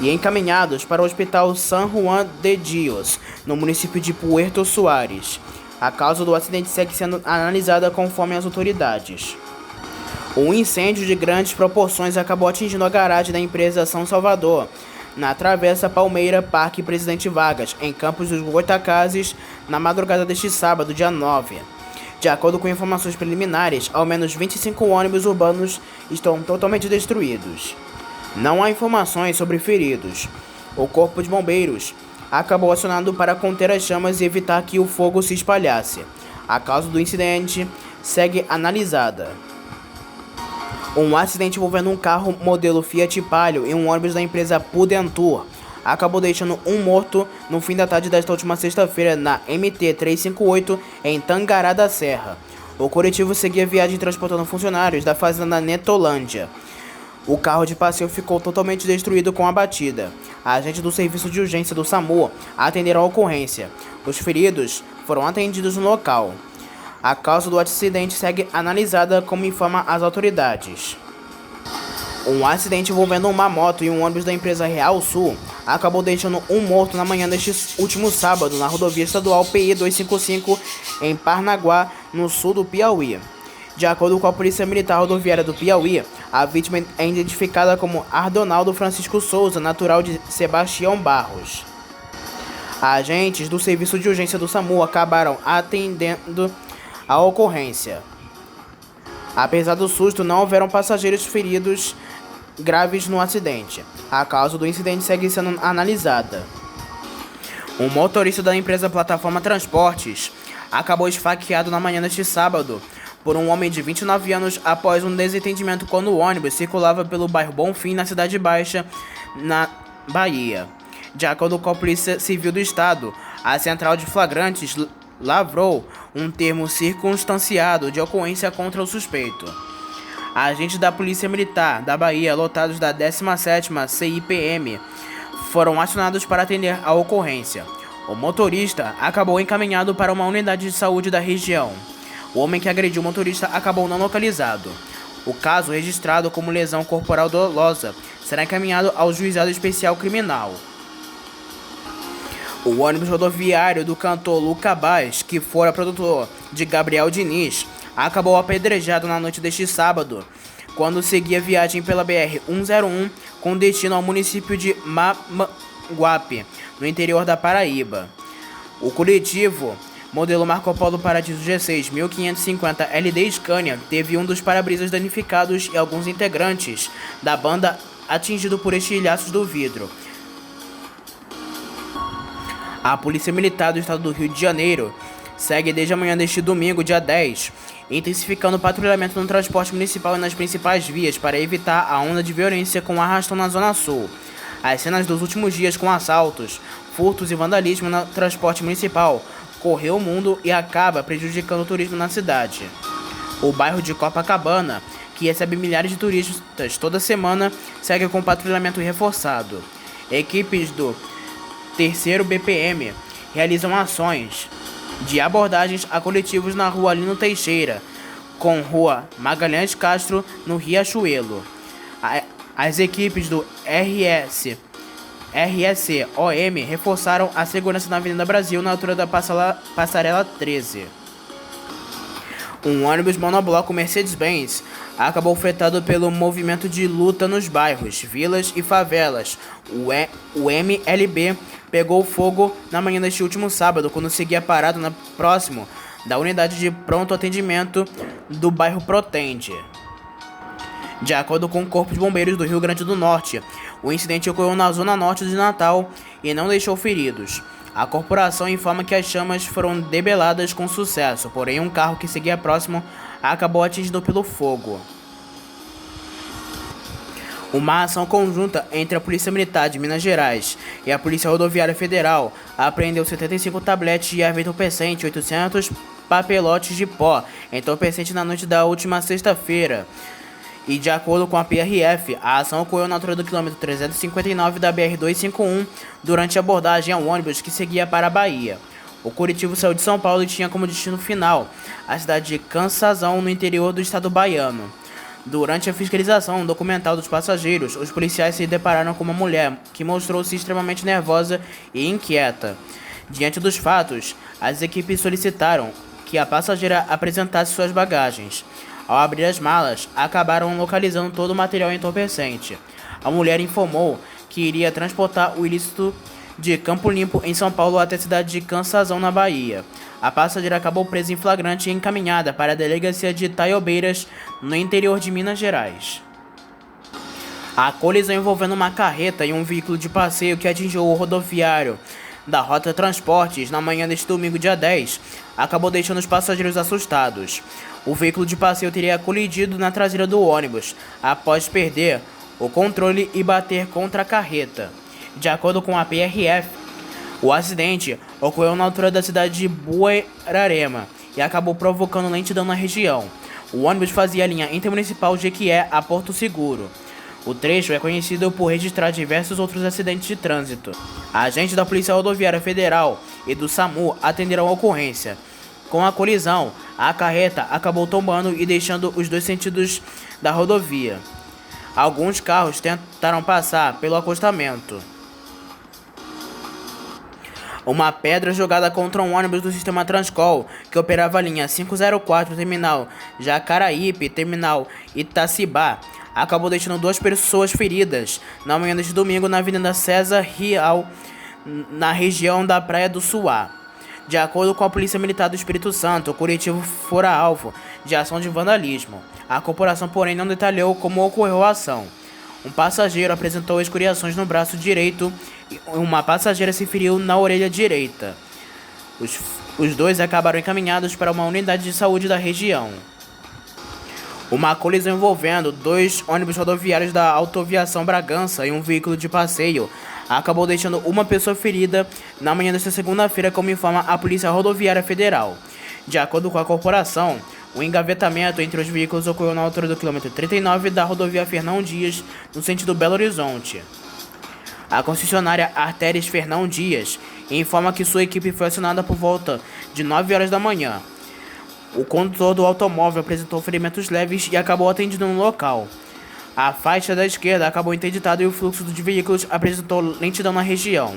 e encaminhados para o Hospital San Juan de Dios, no município de Puerto Suárez. A causa do acidente segue sendo analisada conforme as autoridades. Um incêndio de grandes proporções acabou atingindo a garagem da empresa São Salvador, na Travessa Palmeira Parque Presidente Vargas, em Campos dos Goitacazes, na madrugada deste sábado, dia 9. De acordo com informações preliminares, ao menos 25 ônibus urbanos estão totalmente destruídos. Não há informações sobre feridos. O Corpo de Bombeiros acabou acionado para conter as chamas e evitar que o fogo se espalhasse. A causa do incidente segue analisada. Um acidente envolvendo um carro modelo Fiat Palio e um ônibus da empresa Pudentur acabou deixando um morto no fim da tarde desta última sexta-feira na MT-358 em Tangará da Serra. O coletivo seguia viagem transportando funcionários da fazenda Netolândia. O carro de passeio ficou totalmente destruído com a batida. Agentes do serviço de urgência do SAMU atenderam a ocorrência. Os feridos foram atendidos no local. A causa do acidente segue analisada, como informa as autoridades. Um acidente envolvendo uma moto e um ônibus da empresa Real Sul acabou deixando um morto na manhã deste último sábado na rodovia estadual PI 255 em Parnaguá, no sul do Piauí. De acordo com a Polícia Militar Rodoviária do Piauí, a vítima é identificada como Ardonaldo Francisco Souza, natural de Sebastião Barros. Agentes do serviço de urgência do SAMU acabaram atendendo a ocorrência. Apesar do susto, não houveram passageiros feridos graves no acidente. A causa do incidente segue sendo analisada. Um motorista da empresa Plataforma Transportes acabou esfaqueado na manhã deste sábado por um homem de 29 anos após um desentendimento quando o ônibus circulava pelo bairro Bonfim, na Cidade Baixa, na Bahia. De acordo com a Polícia Civil do Estado, a Central de Flagrantes lavrou um termo circunstanciado de ocorrência contra o suspeito. Agentes da Polícia Militar da Bahia, lotados da 17ª CIPM, foram acionados para atender a ocorrência. O motorista acabou encaminhado para uma unidade de saúde da região. O homem que agrediu o motorista acabou não localizado. O caso, registrado como lesão corporal dolosa, será encaminhado ao Juizado Especial Criminal. O ônibus rodoviário do cantor Luca Baz, que fora produtor de Gabriel Diniz, acabou apedrejado na noite deste sábado, quando seguia viagem pela BR-101 com destino ao município de Mamanguape, no interior da Paraíba. O coletivo modelo Marco Polo Paradiso G6 1550 LD Scania teve um dos para-brisas danificados e alguns integrantes da banda atingido por estilhaços do vidro. A Polícia Militar do Estado do Rio de Janeiro segue desde a manhã deste domingo, dia 10, intensificando o patrulhamento no transporte municipal e nas principais vias para evitar a onda de violência com arrastão na Zona Sul. As cenas dos últimos dias com assaltos, furtos e vandalismo no transporte municipal correu o mundo e acaba prejudicando o turismo na cidade. O bairro de Copacabana, que recebe milhares de turistas toda semana, segue com patrulhamento reforçado. Equipes do 3º BPM realizam ações de abordagens a coletivos na rua Lino Teixeira, com rua Magalhães Castro, no Riachuelo. As equipes do RSCOM reforçaram a segurança na Avenida Brasil, na altura da Passarela 13. Um ônibus monobloco Mercedes-Benz acabou afetado pelo movimento de luta nos bairros, vilas e favelas. O MLB pegou fogo na manhã deste último sábado, quando seguia parado próximo da unidade de pronto atendimento do bairro Protende. De acordo com o Corpo de Bombeiros do Rio Grande do Norte, o incidente ocorreu na zona norte de Natal e não deixou feridos. A corporação informa que as chamas foram debeladas com sucesso, porém um carro que seguia próximo acabou atingido pelo fogo. Uma ação conjunta entre a Polícia Militar de Minas Gerais e a Polícia Rodoviária Federal apreendeu 75 tabletes de erva entorpecente e 800 papelotes de pó entorpecente na noite da última sexta-feira. E de acordo com a PRF, a ação ocorreu na altura do quilômetro 359 da BR-251 durante a abordagem ao ônibus que seguia para a Bahia. O coletivo saiu de São Paulo e tinha como destino final a cidade de Cansazão, no interior do estado baiano. Durante a fiscalização documental dos passageiros, os policiais se depararam com uma mulher que mostrou-se extremamente nervosa e inquieta. Diante dos fatos, as equipes solicitaram que a passageira apresentasse suas bagagens. Ao abrir as malas, acabaram localizando todo o material entorpecente. A mulher informou que iria transportar o ilícito de Campo Limpo, em São Paulo, até a cidade de Cansazão, na Bahia. A passageira acabou presa em flagrante e encaminhada para a delegacia de Itaiobeiras, no interior de Minas Gerais. A colisão envolvendo uma carreta e um veículo de passeio que atingiu o rodoviário da Rota Transportes na manhã deste domingo, dia 10, acabou deixando os passageiros assustados. O veículo de passeio teria colidido na traseira do ônibus, após perder o controle e bater contra a carreta. De acordo com a PRF, o acidente ocorreu na altura da cidade de Buerarema e acabou provocando lentidão na região. O ônibus fazia a linha intermunicipal Jequié a Porto Seguro. O trecho é conhecido por registrar diversos outros acidentes de trânsito. Agentes da Polícia Rodoviária Federal e do SAMU atenderam a ocorrência. Com a colisão, a carreta acabou tombando e deixando os dois sentidos da rodovia. Alguns carros tentaram passar pelo acostamento. Uma pedra jogada contra um ônibus do sistema Transcol, que operava a linha 504, terminal Jacaraípe, terminal Itacibá, acabou deixando 2 pessoas feridas na manhã deste domingo na Avenida César Rial, na região da Praia do Suá. De acordo com a Polícia Militar do Espírito Santo, o coletivo fora alvo de ação de vandalismo. A corporação, porém, não detalhou como ocorreu a ação. Um passageiro apresentou escoriações no braço direito e uma passageira se feriu na orelha direita. Os dois acabaram encaminhados para uma unidade de saúde da região. Uma colisão envolvendo 2 ônibus rodoviários da Autoviação Bragança e um veículo de passeio acabou deixando uma pessoa ferida na manhã desta segunda-feira, como informa a Polícia Rodoviária Federal. De acordo com a corporação, o engavetamento entre os veículos ocorreu na altura do quilômetro 39 da rodovia Fernão Dias, no sentido Belo Horizonte. A concessionária Artérias Fernão Dias informa que sua equipe foi acionada por volta de 9 horas da manhã. O condutor do automóvel apresentou ferimentos leves e acabou atendido no local. A faixa da esquerda acabou interditada e o fluxo de veículos apresentou lentidão na região.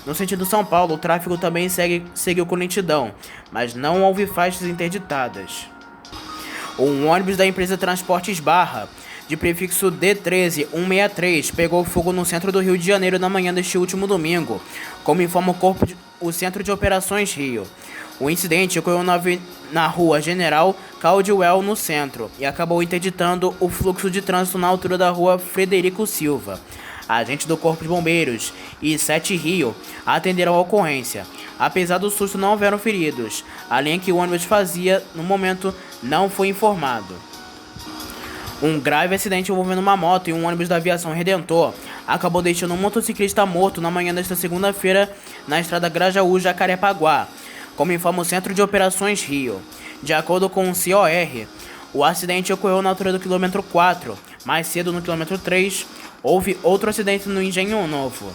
No sentido São Paulo, o tráfego também seguiu com lentidão, mas não houve faixas interditadas. Um ônibus da empresa Transportes Barra, de prefixo D13163, pegou fogo no centro do Rio de Janeiro na manhã deste último domingo, como informa o Centro de Operações Rio. O incidente ocorreu na rua General Caldwell, no centro, e acabou interditando o fluxo de trânsito na altura da rua Frederico Silva. Agentes do Corpo de Bombeiros e 7 Rio atenderam a ocorrência. Apesar do susto, não houveram feridos. A linha que o ônibus fazia, no momento, não foi informado. Um grave acidente envolvendo uma moto e um ônibus da aviação Redentor acabou deixando um motociclista morto na manhã desta segunda-feira na estrada Grajaú-Jacarepaguá, como informa o Centro de Operações Rio. De acordo com o COR, o acidente ocorreu na altura do quilômetro 4. Mais cedo, no quilômetro 3, houve outro acidente no Engenho Novo.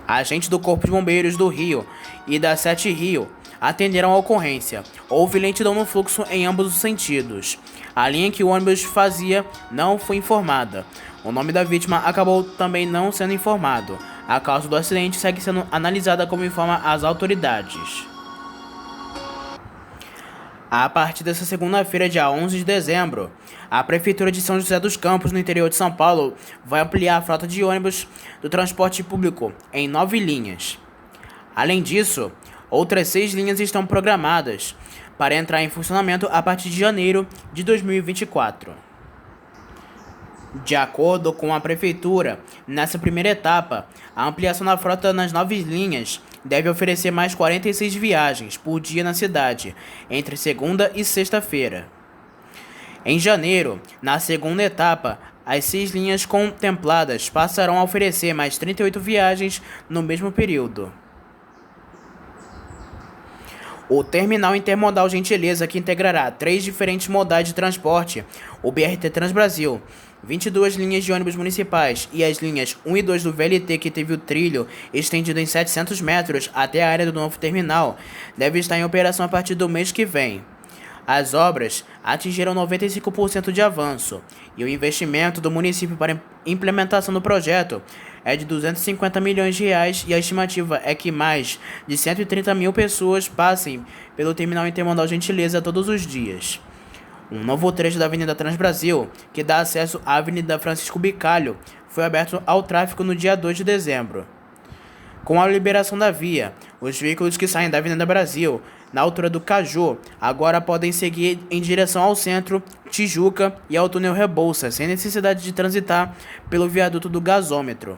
Agentes do Corpo de Bombeiros do Rio e da 7 Rio atenderam a ocorrência. Houve lentidão no fluxo em ambos os sentidos. A linha que o ônibus fazia não foi informada. O nome da vítima acabou também não sendo informado. A causa do acidente segue sendo analisada, como informa as autoridades. A partir desta segunda-feira, dia 11 de dezembro, a Prefeitura de São José dos Campos, no interior de São Paulo, vai ampliar a frota de ônibus do transporte público em 9 linhas. Além disso, outras 6 linhas estão programadas para entrar em funcionamento a partir de janeiro de 2024. De acordo com a Prefeitura, nessa primeira etapa, a ampliação da frota nas 9 linhas deve oferecer mais 46 viagens por dia na cidade, entre segunda e sexta-feira. Em janeiro, na segunda etapa, as 6 linhas contempladas passarão a oferecer mais 38 viagens no mesmo período. O Terminal Intermodal Gentileza, que integrará 3 diferentes modais de transporte, o BRT Transbrasil, 22 linhas de ônibus municipais e as linhas 1 e 2 do VLT, que teve o trilho estendido em 700 metros até a área do novo terminal, deve estar em operação a partir do mês que vem. As obras atingiram 95% de avanço e o investimento do município para implementação do projeto é de R$ 250 milhões e a estimativa é que mais de 130 mil pessoas passem pelo Terminal Intermodal Gentileza todos os dias. Um novo trecho da Avenida Transbrasil, que dá acesso à Avenida Francisco Bicalho, foi aberto ao tráfego no dia 2 de dezembro. Com a liberação da via, os veículos que saem da Avenida Brasil, na altura do Caju, agora podem seguir em direção ao centro, Tijuca e ao túnel Rebouças, sem necessidade de transitar pelo viaduto do gasômetro.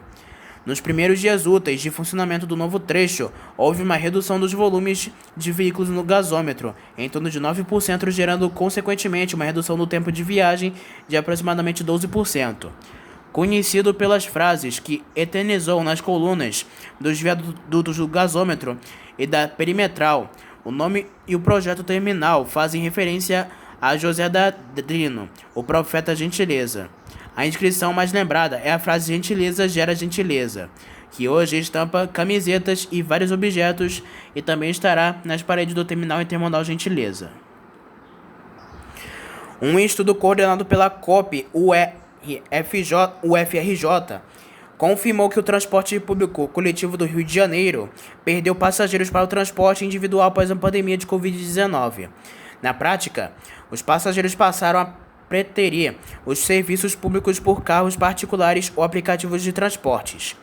Nos primeiros dias úteis de funcionamento do novo trecho, houve uma redução dos volumes de veículos no gasômetro, em torno de 9%, gerando consequentemente uma redução do tempo de viagem de aproximadamente 12%. Conhecido pelas frases que eternizou nas colunas dos viadutos do gasômetro e da perimetral, o nome e o projeto terminal fazem referência a José Dadrino, o profeta gentileza. A inscrição mais lembrada é a frase "gentileza gera gentileza", que hoje estampa camisetas e vários objetos e também estará nas paredes do Terminal Intermodal Gentileza. Um estudo coordenado pela COP UFRJ confirmou que o transporte público coletivo do Rio de Janeiro perdeu passageiros para o transporte individual após a pandemia de Covid-19. Na prática, os passageiros passaram a preterir os serviços públicos por carros particulares ou aplicativos de transportes.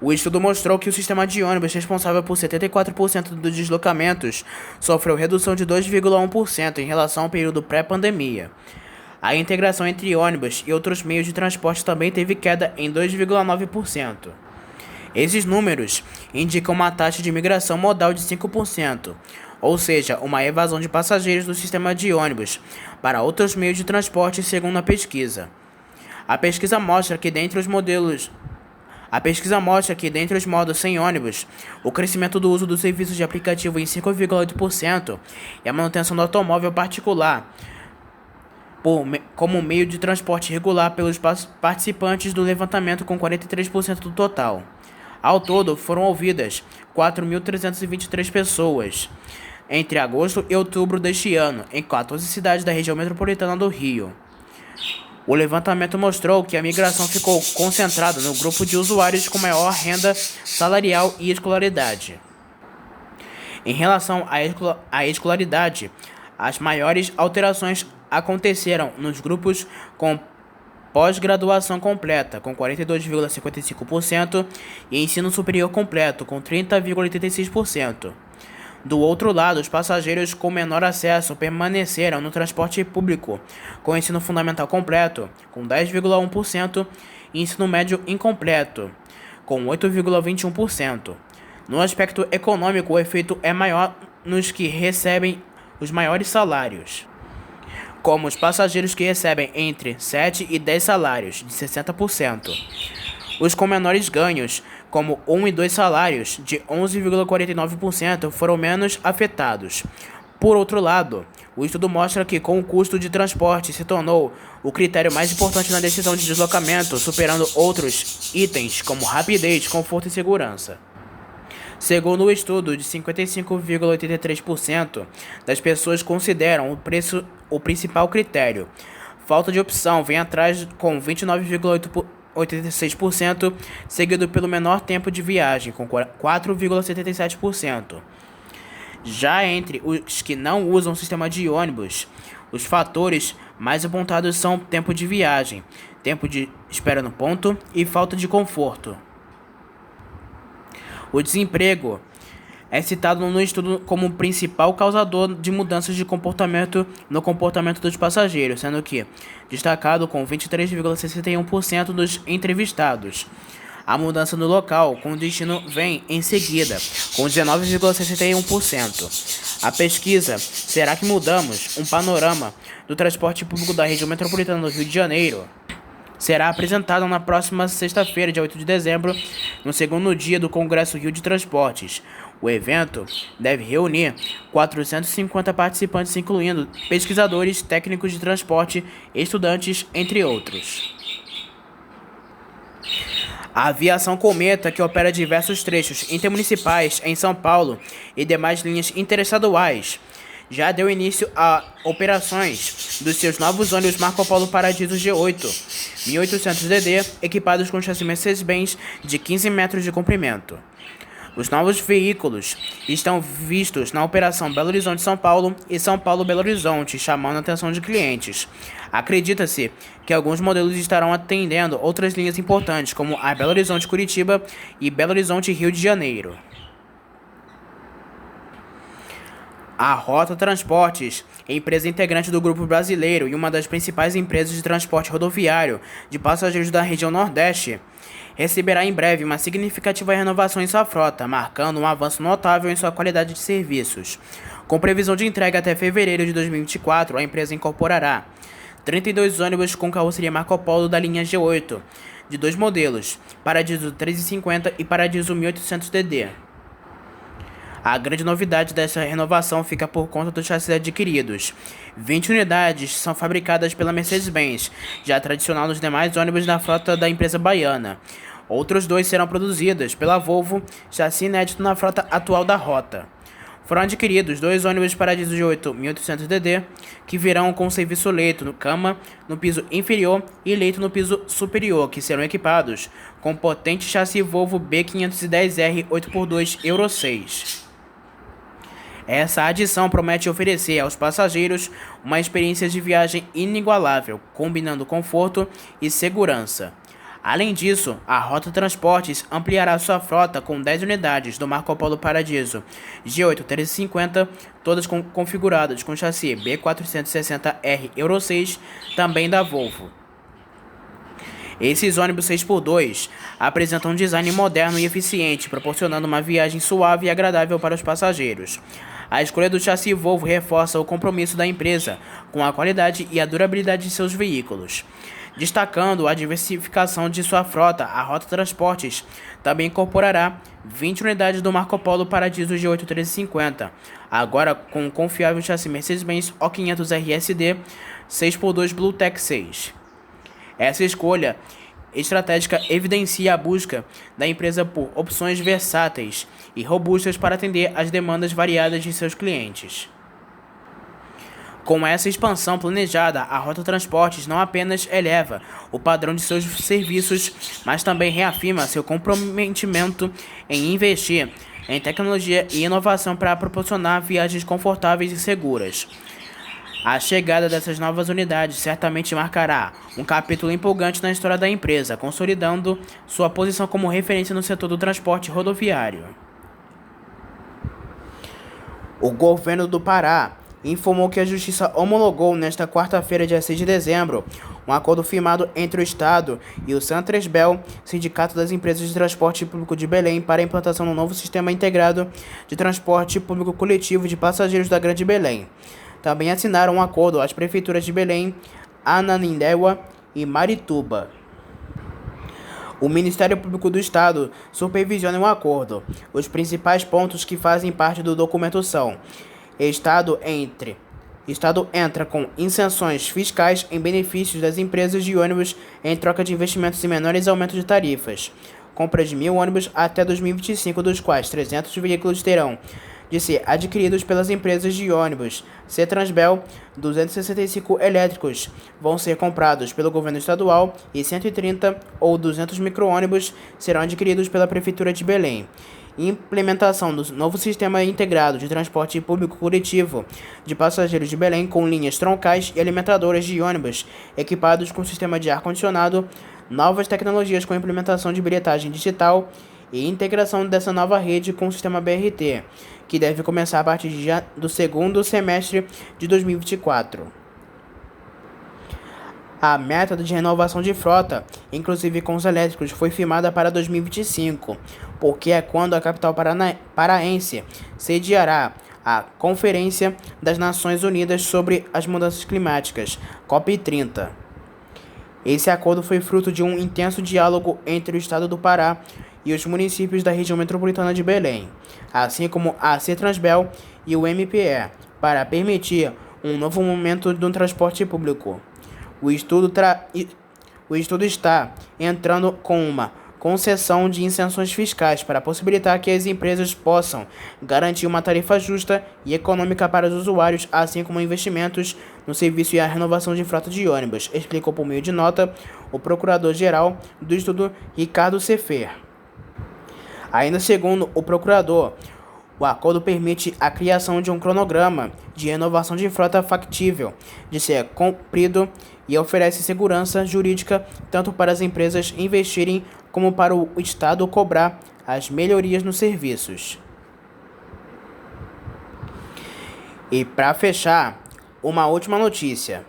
O estudo mostrou que o sistema de ônibus, responsável por 74% dos deslocamentos, sofreu redução de 2,1% em relação ao período pré-pandemia. A integração entre ônibus e outros meios de transporte também teve queda em 2,9%. Esses números indicam uma taxa de migração modal de 5%, ou seja, uma evasão de passageiros do sistema de ônibus para outros meios de transporte, segundo a pesquisa. A pesquisa mostra que dentre os modos sem ônibus, o crescimento do uso do serviço de aplicativo em 5,8% e a manutenção do automóvel particular como meio de transporte regular pelos participantes do levantamento, com 43% do total. Ao todo, foram ouvidas 4.323 pessoas entre agosto e outubro deste ano, em 14 cidades da região metropolitana do Rio. O levantamento mostrou que a migração ficou concentrada no grupo de usuários com maior renda salarial e escolaridade. Em relação à escolaridade, as maiores alterações aconteceram nos grupos com pós-graduação completa, com 42,55%, e ensino superior completo, com 30,86%. Do outro lado, os passageiros com menor acesso permaneceram no transporte público, com ensino fundamental completo, com 10,1%, e ensino médio incompleto, com 8,21%. No aspecto econômico, o efeito é maior nos que recebem os maiores salários, como os passageiros que recebem entre 7 e 10 salários, de 60%. Os com menores ganhos, como 1 e 2 salários, de 11,49%, foram menos afetados. Por outro lado, o estudo mostra que com o custo de transporte se tornou o critério mais importante na decisão de deslocamento, superando outros itens como rapidez, conforto e segurança. Segundo o estudo, de 55,83% das pessoas consideram o preço o principal critério. Falta de opção vem atrás com 29,86%, seguido pelo menor tempo de viagem, com 4,77%. Já entre os que não usam o sistema de ônibus, os fatores mais apontados são tempo de viagem, tempo de espera no ponto e falta de conforto. O desemprego é citado no estudo como principal causador de mudanças de comportamento no comportamento dos passageiros, sendo que destacado com 23,61% dos entrevistados. A mudança no local com destino vem em seguida, com 19,61%. A pesquisa Será que Mudamos? Um panorama do transporte público da região metropolitana do Rio de Janeiro será apresentada na próxima sexta-feira, dia 8 de dezembro, no segundo dia do Congresso Rio de Transportes. O evento deve reunir 450 participantes, incluindo pesquisadores, técnicos de transporte, estudantes, entre outros. A aviação Cometa, que opera diversos trechos intermunicipais em São Paulo e demais linhas interestaduais, já deu início a operações dos seus novos ônibus Marco Polo Paradiso G8 1800DD, equipados com chassi Mercedes-Benz de 15 metros de comprimento. Os novos veículos estão vistos na operação Belo Horizonte-São Paulo e São Paulo-Belo Horizonte, chamando a atenção de clientes. Acredita-se que alguns modelos estarão atendendo outras linhas importantes, como a Belo Horizonte-Curitiba e Belo Horizonte-Rio de Janeiro. A Rota Transportes, empresa integrante do Grupo Brasileiro e uma das principais empresas de transporte rodoviário de passageiros da região Nordeste, receberá em breve uma significativa renovação em sua frota, marcando um avanço notável em sua qualidade de serviços. Com previsão de entrega até fevereiro de 2024, a empresa incorporará 32 ônibus com carroceria Marco Polo da linha G8, de dois modelos, Paradiso 350 e Paradiso 1800DD. A grande novidade dessa renovação fica por conta dos chassis adquiridos. 20 unidades são fabricadas pela Mercedes-Benz, já tradicional nos demais ônibus da frota da empresa baiana. Outros 2 serão produzidos pela Volvo, chassi inédito na frota atual da Rota. Foram adquiridos 2 ônibus Paradiso G8 1800DD, que virão com serviço leito no cama no piso inferior e leito no piso superior, que serão equipados com potente chassi Volvo B510R 8x2 Euro 6. Essa adição promete oferecer aos passageiros uma experiência de viagem inigualável, combinando conforto e segurança. Além disso, a Rota Transportes ampliará sua frota com 10 unidades do Marco Polo Paradiso G8 350, todas configuradas com chassi B460R Euro 6, também da Volvo. Esses ônibus 6x2 apresentam um design moderno e eficiente, proporcionando uma viagem suave e agradável para os passageiros. A escolha do chassi Volvo reforça o compromisso da empresa com a qualidade e a durabilidade de seus veículos. Destacando a diversificação de sua frota, a Rota Transportes também incorporará 20 unidades do Marco Polo Paradiso G8 350, agora com o confiável chassi Mercedes-Benz O500 RSD 6x2 BlueTech 6. Essa escolha estratégica evidencia a busca da empresa por opções versáteis e robustas para atender às demandas variadas de seus clientes. Com essa expansão planejada, a Rota Transportes não apenas eleva o padrão de seus serviços, mas também reafirma seu comprometimento em investir em tecnologia e inovação para proporcionar viagens confortáveis e seguras. A chegada dessas novas unidades certamente marcará um capítulo empolgante na história da empresa, consolidando sua posição como referência no setor do transporte rodoviário. O governo do Pará informou que a Justiça homologou nesta quarta-feira, dia 6 de dezembro, um acordo firmado entre o Estado e o Centresbel, Sindicato das Empresas de Transporte Público de Belém, para a implantação do novo sistema integrado de transporte público coletivo de passageiros da Grande Belém. Também assinaram um acordo as prefeituras de Belém, Ananindeua e Marituba. O Ministério Público do Estado supervisiona o acordo. Os principais pontos que fazem parte do documento são: Estado entra com isenções fiscais em benefícios das empresas de ônibus em troca de investimentos e menores aumentos de tarifas. Compra de 1.000 ônibus até 2025, dos quais 300 veículos terão de ser adquiridos pelas empresas de ônibus. Cetransbel, 265 elétricos vão ser comprados pelo governo estadual e 130 ou 200 micro-ônibus serão adquiridos pela Prefeitura de Belém. Implementação do novo sistema integrado de transporte público coletivo de passageiros de Belém, com linhas troncais e alimentadoras de ônibus equipados com sistema de ar-condicionado, novas tecnologias com implementação de bilhetagem digital e integração dessa nova rede com o sistema BRT, que deve começar a partir do segundo semestre de 2024. A meta de renovação de frota, inclusive com os elétricos, foi firmada para 2025, porque é quando a capital paraense sediará a Conferência das Nações Unidas sobre as Mudanças Climáticas, COP30. Esse acordo foi fruto de um intenso diálogo entre o Estado do Pará e os municípios da região metropolitana de Belém, assim como a Cetransbel e o MPE, para permitir um novo momento do transporte público. O estudo está entrando com uma concessão de isenções fiscais para possibilitar que as empresas possam garantir uma tarifa justa e econômica para os usuários, assim como investimentos no serviço e a renovação de frota de ônibus, explicou por meio de nota o procurador-geral do estudo, Ricardo Sefer. Ainda segundo o procurador, o acordo permite a criação de um cronograma de renovação de frota factível de ser cumprido e oferece segurança jurídica tanto para as empresas investirem como para o Estado cobrar as melhorias nos serviços. E para fechar, uma última notícia.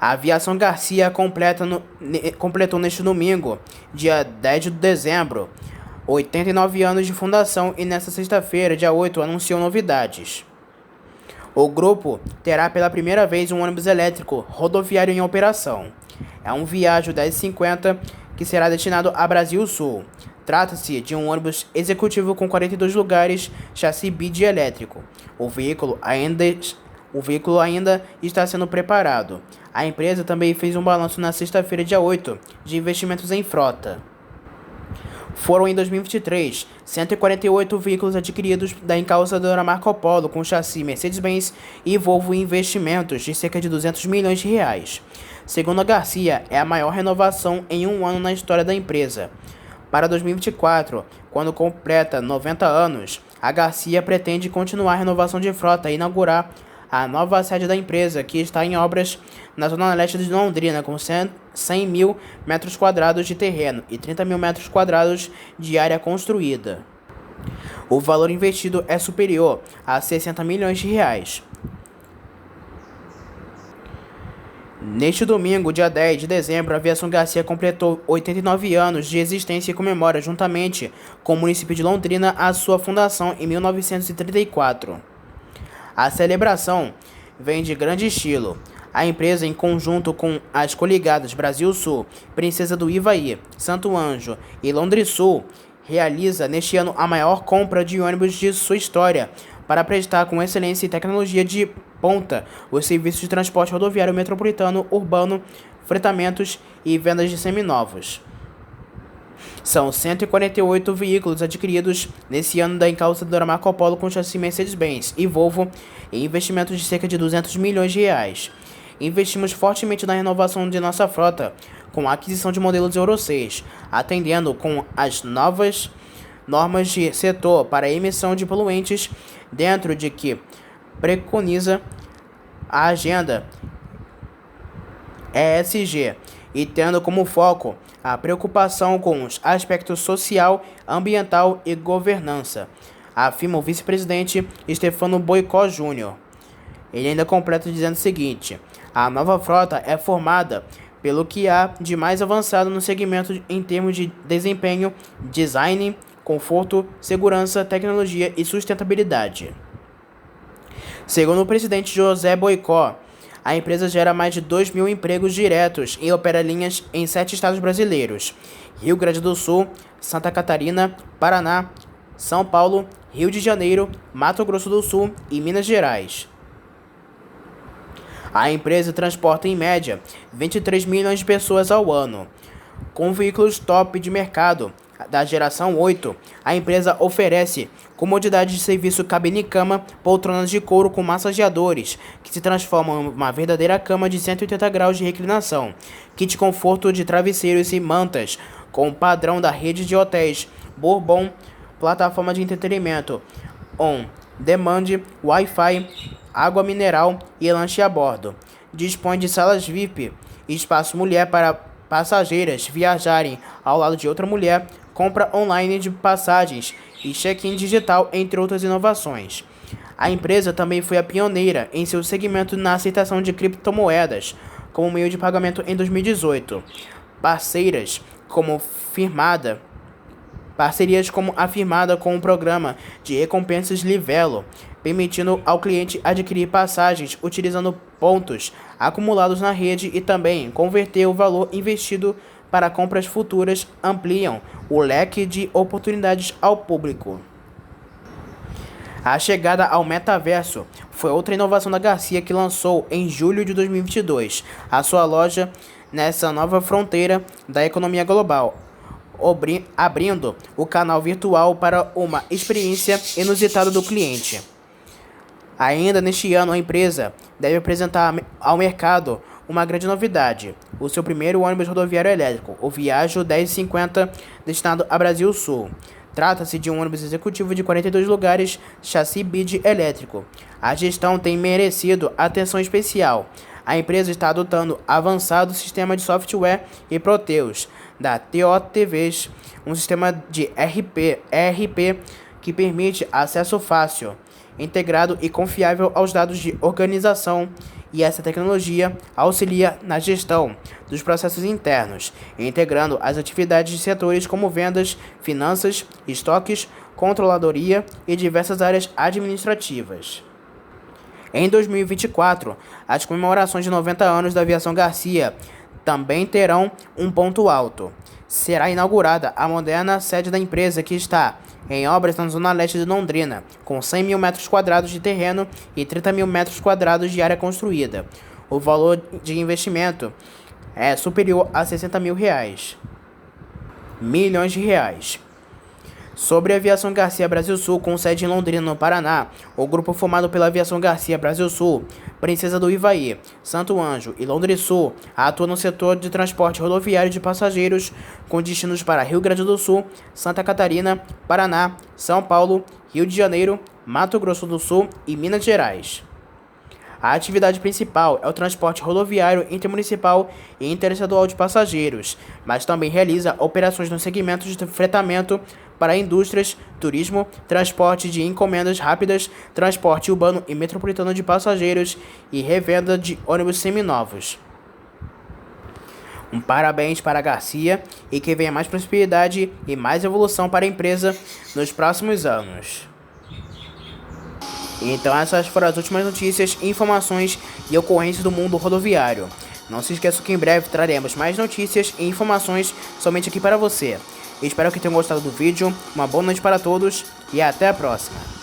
A Aviação Garcia completou neste domingo, dia 10 de dezembro, 89 anos de fundação e nesta sexta-feira, dia 8, anunciou novidades. O grupo terá pela primeira vez um ônibus elétrico rodoviário em operação. É um Viaggio 1050 que será destinado a Brasil Sul. Trata-se de um ônibus executivo com 42 lugares, chassi bid elétrico. O veículo ainda está sendo preparado. A empresa também fez um balanço na sexta-feira, dia 8, de investimentos em frota. Foram em 2023 148 veículos adquiridos da encalçadora Marco Polo com chassi Mercedes-Benz e Volvo investimentos de cerca de 200 milhões de reais. Segundo a Garcia, é a maior renovação em um ano na história da empresa. Para 2024, quando completa 90 anos, a Garcia pretende continuar a renovação de frota e inaugurar a nova sede da empresa, que está em obras na zona leste de Londrina, com 100 mil metros quadrados de terreno e 30 mil metros quadrados de área construída. O valor investido é superior a 60 milhões de reais. Neste domingo, dia 10 de dezembro, a Aviação Garcia completou 89 anos de existência e comemora, juntamente com o município de Londrina, a sua fundação em 1934. A celebração vem de grande estilo. A empresa, em conjunto com as coligadas Brasil Sul, Princesa do Ivaí, Santo Anjo e Londrisul, realiza neste ano a maior compra de ônibus de sua história para prestar com excelência e tecnologia de ponta os serviços de transporte rodoviário metropolitano, urbano, fretamentos e vendas de seminovos. São 148 veículos adquiridos nesse ano da encalçadora Marco Polo com chassi Mercedes-Benz e Volvo e investimentos de cerca de 200 milhões de reais. Investimos fortemente na renovação de nossa frota, com a aquisição de modelos Euro 6, atendendo com as novas normas de setor para a emissão de poluentes, dentro de que preconiza a agenda ESG, e tendo como foco a preocupação com os aspectos social, ambiental e governança. afirma o vice-presidente Stefano Boicó Júnior. Ele ainda completa dizendo o seguinte: a nova frota é formada pelo que há de mais avançado no segmento em termos de desempenho, design, conforto, segurança, tecnologia e sustentabilidade. Segundo o presidente José Boicó, a empresa gera mais de 2.000 empregos diretos e opera linhas em 7 estados brasileiros: Rio Grande do Sul, Santa Catarina, Paraná, São Paulo, Rio de Janeiro, Mato Grosso do Sul e Minas Gerais. A empresa transporta em média 23 milhões de pessoas ao ano. Com veículos top de mercado da geração 8, a empresa oferece comodidade de serviço cabine e cama, poltronas de couro com massageadores, que se transformam em uma verdadeira cama de 180 graus de reclinação, kit conforto de travesseiros e mantas, com o padrão da rede de hotéis Bourbon, plataforma de entretenimento on demand, Wi-Fi, água mineral e lanche a bordo. Dispõe de salas VIP, espaço mulher para passageiras viajarem ao lado de outra mulher, compra online de passagens e check-in digital, entre outras inovações. A empresa também foi a pioneira em seu segmento na aceitação de criptomoedas como meio de pagamento em 2018. Parcerias como a firmada com o programa de recompensas Livelo, permitindo ao cliente adquirir passagens utilizando pontos acumulados na rede e também converter o valor investido para compras futuras, ampliam o leque de oportunidades ao público. A chegada ao metaverso foi outra inovação da Garcia, que lançou em julho de 2022 a sua loja nessa nova fronteira da economia global, abrindo o canal virtual para uma experiência inusitada do cliente. Ainda neste ano, a empresa deve apresentar ao mercado uma grande novidade: o seu primeiro ônibus rodoviário elétrico, o Viaggio 1050, destinado a Brasil Sul. Trata-se de um ônibus executivo de 42 lugares, chassi BID elétrico. A gestão tem merecido atenção especial. A empresa está adotando avançado sistema de software e Proteus da TOTVs, um sistema de ERP que permite acesso fácil, integrado e confiável aos dados de organização, e essa tecnologia auxilia na gestão dos processos internos, integrando as atividades de setores como vendas, finanças, estoques, controladoria e diversas áreas administrativas. Em 2024, as comemorações de 90 anos da Aviação Garcia também terão um ponto alto. Será inaugurada a moderna sede da empresa, que está em obras na zona leste de Londrina, com 100 mil metros quadrados de terreno e 30 mil metros quadrados de área construída. O valor de investimento é superior a 60 milhões de reais. Sobre a Aviação Garcia Brasil Sul, com sede em Londrina, no Paraná, o grupo formado pela Aviação Garcia Brasil Sul, Princesa do Ivaí, Santo Anjo e Londres Sul atua no setor de transporte rodoviário de passageiros com destinos para Rio Grande do Sul, Santa Catarina, Paraná, São Paulo, Rio de Janeiro, Mato Grosso do Sul e Minas Gerais. A atividade principal é o transporte rodoviário intermunicipal e interestadual de passageiros, mas também realiza operações no segmento de fretamento para indústrias, turismo, transporte de encomendas rápidas, transporte urbano e metropolitano de passageiros e revenda de ônibus seminovos. Um parabéns para a Garcia e que venha mais prosperidade e mais evolução para a empresa nos próximos anos. Então essas foram as últimas notícias, informações e ocorrências do mundo rodoviário. Não se esqueça que em breve traremos mais notícias e informações somente aqui para você. Espero que tenham gostado do vídeo, uma boa noite para todos e até a próxima.